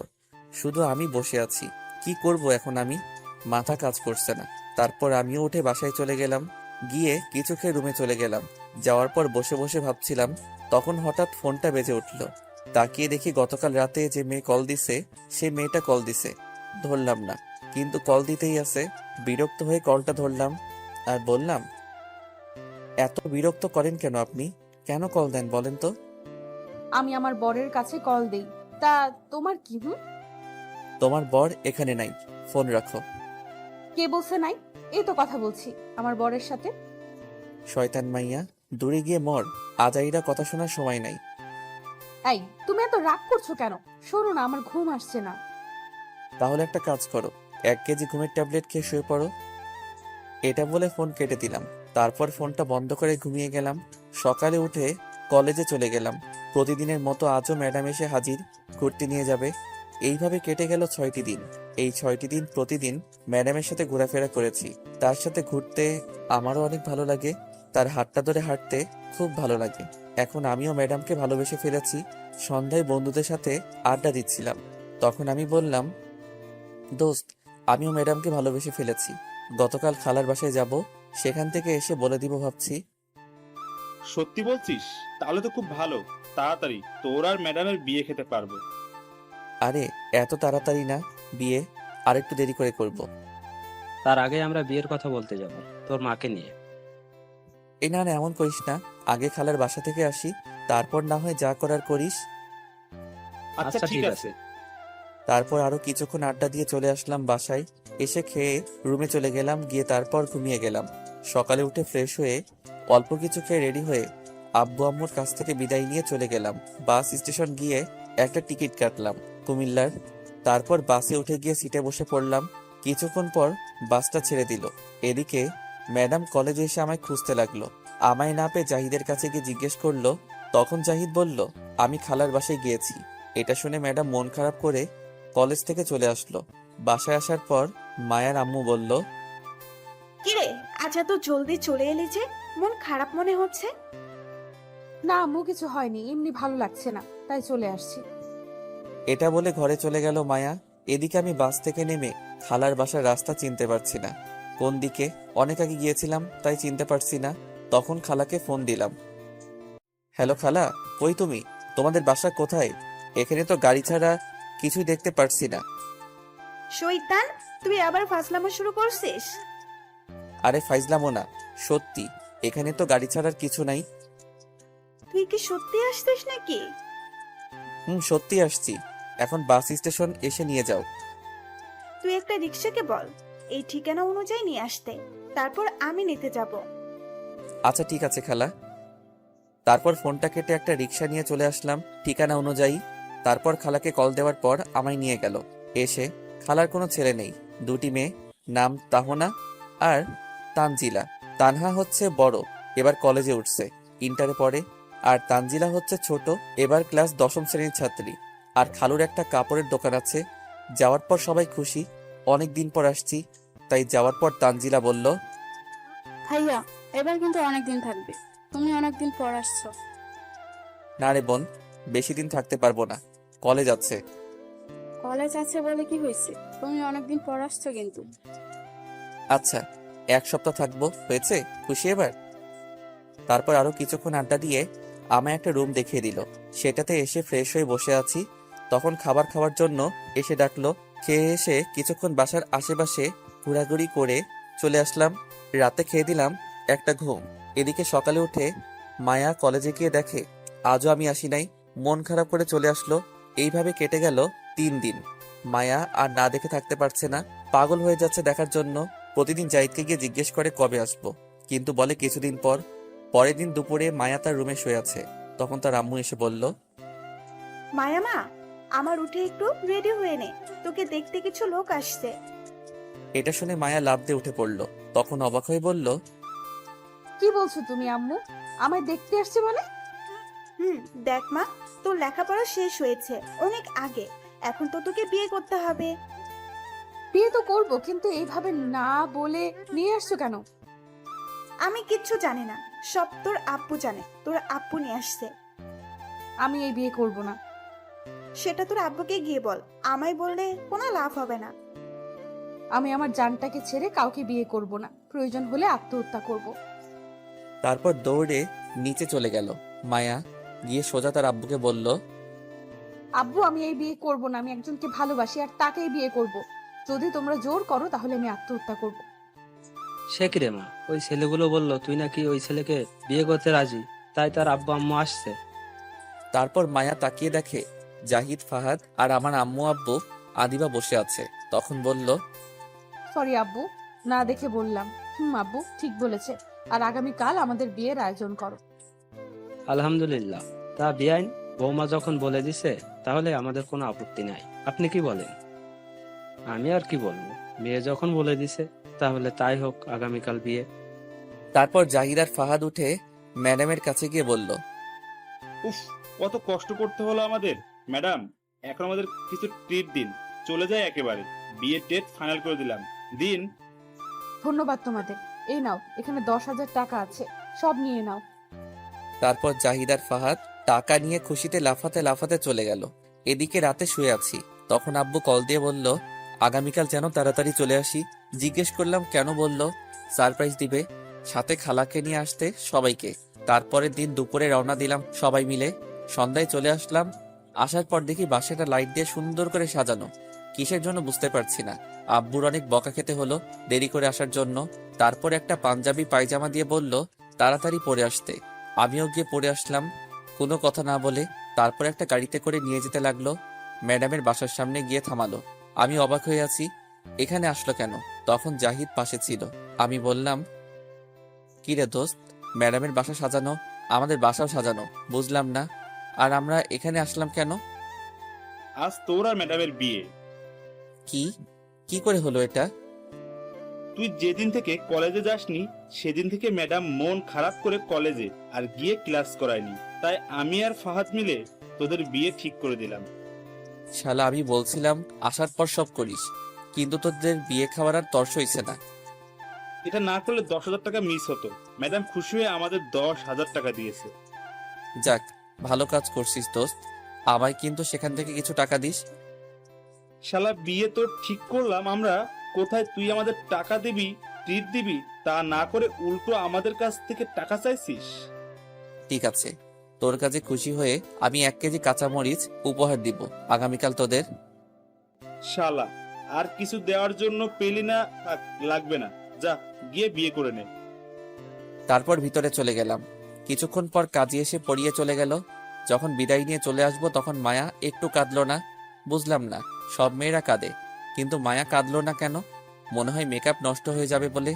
শুধু আমি বসে আছি, কি করব এখন আমি, মাথা কাজ করছে না। তারপর আমিও উঠে বাসায় চলে গেলাম, গিয়ে কিছু খেয়ে রুমে চলে গেলাম। যাওয়ার পর বসে বসে ভাবছিলাম, তখন হঠাৎ ফোনটা বেজে উঠল। তাকিয়ে দেখি গতকাল রাতে যে মেয়ে কল দিছে, সে মেয়েটা কল দিছে। ধরলাম না, কিন্তু কল দিতেই আছে। বিরক্ত হয়ে কলটা ধরলাম আর বললাম, এত বিরক্ত করেন কেন আপনি, কেন কল দেন বলেন তো? আমি আমার বরের কাছে কল দেই, তা তোমার কি? তোমার বর এখানে নাই, ফোন রাখো। কে বলছে নাই? এই তো কথা বলছি আমার বরের সাথে। শয়তান মাইয়া, দূরে গিয়ে মর, আজাইরা কথা শোনার সময় নাই। এই, তুমি এত রাগ করছো কেন? শোনো না, আমার ঘুম আসছে না। তাহলে একটা কাজ করো, 1 কেজি ঘুমের ট্যাবলেট খেয়ে শুয়ে পড়ো। এটা বলে ফোন কেটে দিলাম। তারপর ফোনটা বন্ধ করে ঘুমিয়ে গেলাম। সকালে উঠে কলেজে চলে গেলাম। প্রতিদিনের মতো আজও ম্যাডাম এসে হাজির, ঘুরতে নিয়ে যাবে। এইভাবে কেটে গেল 6টি দিন। এই 6টি দিন প্রতিদিন ম্যাডামের সাথে ঘোরাফেরা করেছি। তার সাথে ঘুরতে আমারও অনেক ভালো লাগে, তার হাতটা ধরে হাঁটতে খুব ভালো লাগে। এখন আমিও ম্যাডামকে ভালোবেসে ফেলেছি। সন্ধ্যায় বন্ধুদের সাথে আড্ডা দিচ্ছিলাম, তখন আমি বললাম, দোস্ত, আমিও ম্যাডামকে ভালোবেসে ফেলেছি। গতকাল খালার বাসায় যাব, সেখান থেকে এসে বলে দিব ভাবছি। সত্যি বলছিস? তাহলে তো খুব ভালো। তাড়াতাড়ি তোর আর ম্যাডামের বিয়ে খেতে পারবো। আরে এত তাড়াতাড়ি না, বিয়ে আরেকটু দেরি করে করব। তার আগে আমরা বিয়ের কথা বলতে যাব, তোর মাকে নিয়ে। এই না না, এমন করিস না, আগে খালার বাসা থেকে আসি, তারপর না হয় যা করার করিস। আচ্ছা ঠিক আছে। তারপর আরো কিছুক্ষণ আড্ডা দিয়ে চলে আসলাম বাসায়। এসে খেয়ে রুমে চলে গেলাম, গিয়ে তারপর ঘুমিয়ে গেলাম। সকালে উঠে ফ্রেশ হয়ে অল্প কিছু খেয়ে রেডি হয়ে আব্বু আম্মুর কাছ থেকে বিদায় নিয়ে চলে গেলাম। বাস স্টেশন গিয়ে একটা টিকিট কাটলাম কুমিল্লার। তারপর বাসে উঠে গিয়ে সিটে বসে পড়লাম। কিছুক্ষণ পর বাসটা ছেড়ে দিল। এদিকে ম্যাডাম কলেজে এসে আমায় খুঁজতে লাগলো। আমায় না পেয়ে জাহিদের কাছে গিয়ে জিজ্ঞেস করলো। তখন জাহিদ বলল, আমি খালার বাসায় গিয়েছি। এটা শুনে ম্যাডাম মন খারাপ করে কলেজ থেকে চলে আসলো। বাসায় আসার পর মায়ার আম্মু বলল, কিরে, আজ এত জলদি চলে এলি যে? মন খারাপ মনে হচ্ছে। না আম্মু, কিছু হয়নি, এমনি ভালো লাগছে না, তাই চলে আসছি। এটা বলে ঘরে চলে গেল মায়া। এদিকে আমি বাস থেকে নেমে খালার বাসার রাস্তা চিনতে পারছি না, কোন দিকে। অনেক আগে গিয়েছিলাম তাই চিনতে পারছি না। তখন খালাকে ফোন দিলাম। হ্যালো খালা, কই তুমি? তোমাদের বাসা কোথায়? এখানে তো গাড়ি ছাড়া কিছুই দেখতে পারছি না। শৈতান, তুই আবার ফাজলামো শুরু করছিস? আরে ফাইজলামো না, সত্যি এখানে তো গাড়ি ছাড়ার কিছু নাই। তুই কি সত্যি আসছিস নাকি? সত্যি আসছি। এখন বাস স্টেশন এসে নিয়ে যাও। তুই একটা রিক্সাকে বল এই ঠিকানা অনুযায়ী নিয়ে আসতে, তারপর আমি নিতে যাব। আচ্ছা ঠিক আছে খালা। তারপর ফোনটা কেটে একটা রিক্সা নিয়ে চলে আসলাম ঠিকানা অনুযায়ী। তারপর খালাকে কল দেওয়ার পর আমায় নিয়ে গেল। এসে খালার কোনো ছেলে নেই, 2টি মেয়ে, নাম তাহনা আর তানজিলা। তানহা হচ্ছে বড়, এবার কলেজে উঠছে, ইন্টারে পড়ে। আর তানজিলা হচ্ছে ছোট, এবার ক্লাস 10ম শ্রেণীর ছাত্রী। আর খালুর একটা কাপড়ের দোকান আছে। যাওয়ার পর সবাই খুশি, অনেক দিন পর আসছি। তাই যাওয়ার পর তানজিলা বলল, ভাইয়া, এবার কিন্তু অনেকদিন থাকবে, তুমি অনেকদিন পর আসছো। না রে বোন, বেশি দিন থাকতে পারবো না, কলেজ আছে। কলেজ আছে বলে কি হয়েছে, তুমি অনেকদিন পর আসছো কিন্তু। আচ্ছা, 1 সপ্তাহ থাকবো, হয়েছে? খুশি এবার? তারপর আরো কিছুক্ষণ আড্ডা দিয়ে আমায় একটা রুম দেখিয়ে দিল। সেটাতে এসে ফ্রেশ হয়ে বসে আছি। তখন খাবার খাওয়ার জন্য এসে ডাকলো। খেয়ে এসে কিছুক্ষণ বাসার আশেপাশে ঘোরাঘুরি করে চলে আসলাম। রাতে খেয়ে দিলাম একটা ঘুম। এদিকে সকালে উঠে মায়া কলেজে গিয়ে দেখে আজও আমি আসি নাই। মন খারাপ করে চলে আসলো। এইভাবে কেটে গেল 3 দিন। মায়া আর না দেখে থাকতে পারছে না, পাগল হয়ে যাচ্ছে দেখার জন্য। প্রতিদিন জাহিদকে গিয়ে জিজ্ঞেস করে কবে আসবো, কিন্তু বলে কিছুদিন পর। পরের দিন দুপুরে মায়া তার রুমে শুয়ে আছে। তখন তার আম্মু এসে বলল, মায়ামা, আমার উঠে একটু রেডি হয়ে নে, তোকে দেখতে কিছু লোক আসছে। এটা শুনে মায়া লাফ দিয়ে উঠে পড়ল। তখন অবাক হয়ে বলল, কি বলছো তুমি আম্মু? আমায় দেখতে আসছে মানে? দেখ মা, তোর লেখাপড়া শেষ হয়েছে অনেক আগে, এখন তো তোকে বিয়ে করতে হবে। বিয়ে তো করবো, কিন্তু এইভাবে না বলে নিয়ে আসছো কেন? আমি কিচ্ছু জানি না, সব তোর আব্বু জানে, তোর আব্বু নিয়ে আসছে। আমি এই বিয়ে করব না। সেটা তোর আব্বুকে গিয়ে বল, আমায় বললে কোনো লাভ হবে না। আমি আমার জানটাকে ছেড়ে কাউকে বিয়ে করব না, প্রয়োজন হলে আত্মহত্যা করব। তারপর দৌড়ে নিচে চলে গেল। মায়া গিয়ে সোজা তার আব্বুকে বলল, আব্বু, আমি এই বিয়ে করব না, আমি একজনকে ভালোবাসি আর তাকেই বিয়ে করব। যদি তোমরা জোর করো তাহলে আমি আত্মহত্যা করব। সে কি রে মা, ওই ছেলেগুলো বললো তুই নাকি ওই ছেলেকে বিয়ে করতে রাজি, তাই তার আব্বু আম্মু আসছে। তারপর মায়া তাকিয়ে দেখে জাহিদ, ফাহাদ আর আমার আম্মু আব্বু আদিবা বসে আছে। তখন বলল, সরি আব্বু, না দেখে বললাম। আব্বু ঠিক বলেছে, আর আগামীকাল আমাদের বিয়ের আয়োজন করো। আলহামদুলিল্লাহ। তা বিয়াইন, বৌমা যখন বলে দিছে তাহলে আমাদের কোনো আপত্তি নাই। আপনি কি বলেন? আমি আর কি বলবো, মেয়ে যখন বলে দিছে তাহলে তাই হোক, আগামীকাল বিয়ে। তারপর জাহিদ আর ফাহাদ উঠে ম্যাডামের কাছে গিয়ে বলল, উফ, কত কষ্ট করতে হলো আমাদের। ম্যাডাম, এখন আমাদের কিছু ট্রিট দিন, চলে যায় একেবারে। বিয়ের ডেট ফাইনাল করে দিলাম, দিন। ধন্যবাদ তোমাদের। এই নাও, এখানে 10,000 টাকা আছে, সব নিয়ে নাও। তারপর জাহিদ আর ফাহাদ টাকা নিয়ে খুশিতে লাফাতে লাফাতে চলে গেল। এদিকে রাতে শুয়ে আছি, তখন আব্বু কল দিয়ে বলল আগামীকাল যেন তাড়াতাড়ি চলে আসি। জিজ্ঞেস করলাম কেন, বলল সারপ্রাইজ দিবে, সাথে খালাকে নিয়ে আসতে সবাইকে। তারপরের দিন দুপুরে রওনা দিলাম সবাই মিলে। সন্ধ্যায় চলে আসলাম। আসার পর দেখি বাসাটা লাইট দিয়ে সুন্দর করে সাজানো। কিসের জন্য বুঝতে পারছি না। আব্বুর অনেক বকা খেতে হলো দেরি করে আসার জন্য। তারপর একটা পাঞ্জাবি পায়জামা দিয়ে বলল তাড়াতাড়ি পরে আসতে। আমিও গিয়ে পরে আসলাম কোনো কথা না বলে। তারপর একটা গাড়িতে করে নিয়ে যেতে লাগলো। ম্যাডামের বাসার সামনে গিয়ে থামালো। আমি অবাক হয়ে আছি, এখানে আসলো কেন? তখন জাহিদ পাশে ছিল। আমি বললাম, কি রে দোস্ত, ম্যাডামের বাসা সাজানো, আমাদের বাসাও সাজানো, বুঝলাম না। আর আমরা এখানে আসলাম কেন? আজ তোর আর ম্যাডামের বিয়ে। কি কি করে হলো এটা? তুই যেদিন থেকে কলেজে যাসনি সেদিন থেকে ম্যাডাম মন খারাপ করে কলেজে আর গিয়ে ক্লাস করায়নি, তাই আমি আর ফাহাদ মিলে তোদের বিয়ে ঠিক করে দিলাম। শালা, আমি বলছিলাম আসার পর সব করিস, কিন্তু তোদের বিয়ে খাওয়ার আর তর্স হইছে না। এটা না করলে 10,000 টাকা মিস হতো। ম্যাডাম খুশি হয়ে আমাদের 10,000 টাকা দিয়েছে। যাক, ভালো কাজ করছিস দোস্ত। আমায় কিন্তু সেখান থেকে কিছু টাকা দিস। শালা, বিয়ে তো ঠিক করলাম আমরা, কোথায় তুই আমাদের টাকা দিবি, ট্রিট দিবি, তা না করে উল্টো আমাদের কাছ থেকে টাকা চাইছিস। ঠিক আছে, তোর কাছে খুশি হয়ে আমি 1 কেজি কাঁচামরিচ উপহার দিব আগামীকাল তোদের। শালা, আর কিছু দেওয়ার জন্য পেলি না, থাক, লাগবে না, যা গিয়ে বিয়ে করে নে। তারপর ভিতরে চলে গেলাম। কিছুক্ষণ পর কাজী এসে পড়িয়ে চলে গেল। যখন বিদায় নিয়ে চলে আসবো তখন মায়া একটু কাঁদলো না। বুঝলাম না, সব মেয়েরা কাঁদে, কিন্তু মায়া কাঁদলো না কেন? মনে হয় মেকআপ নষ্ট হয়ে যাবে বলে।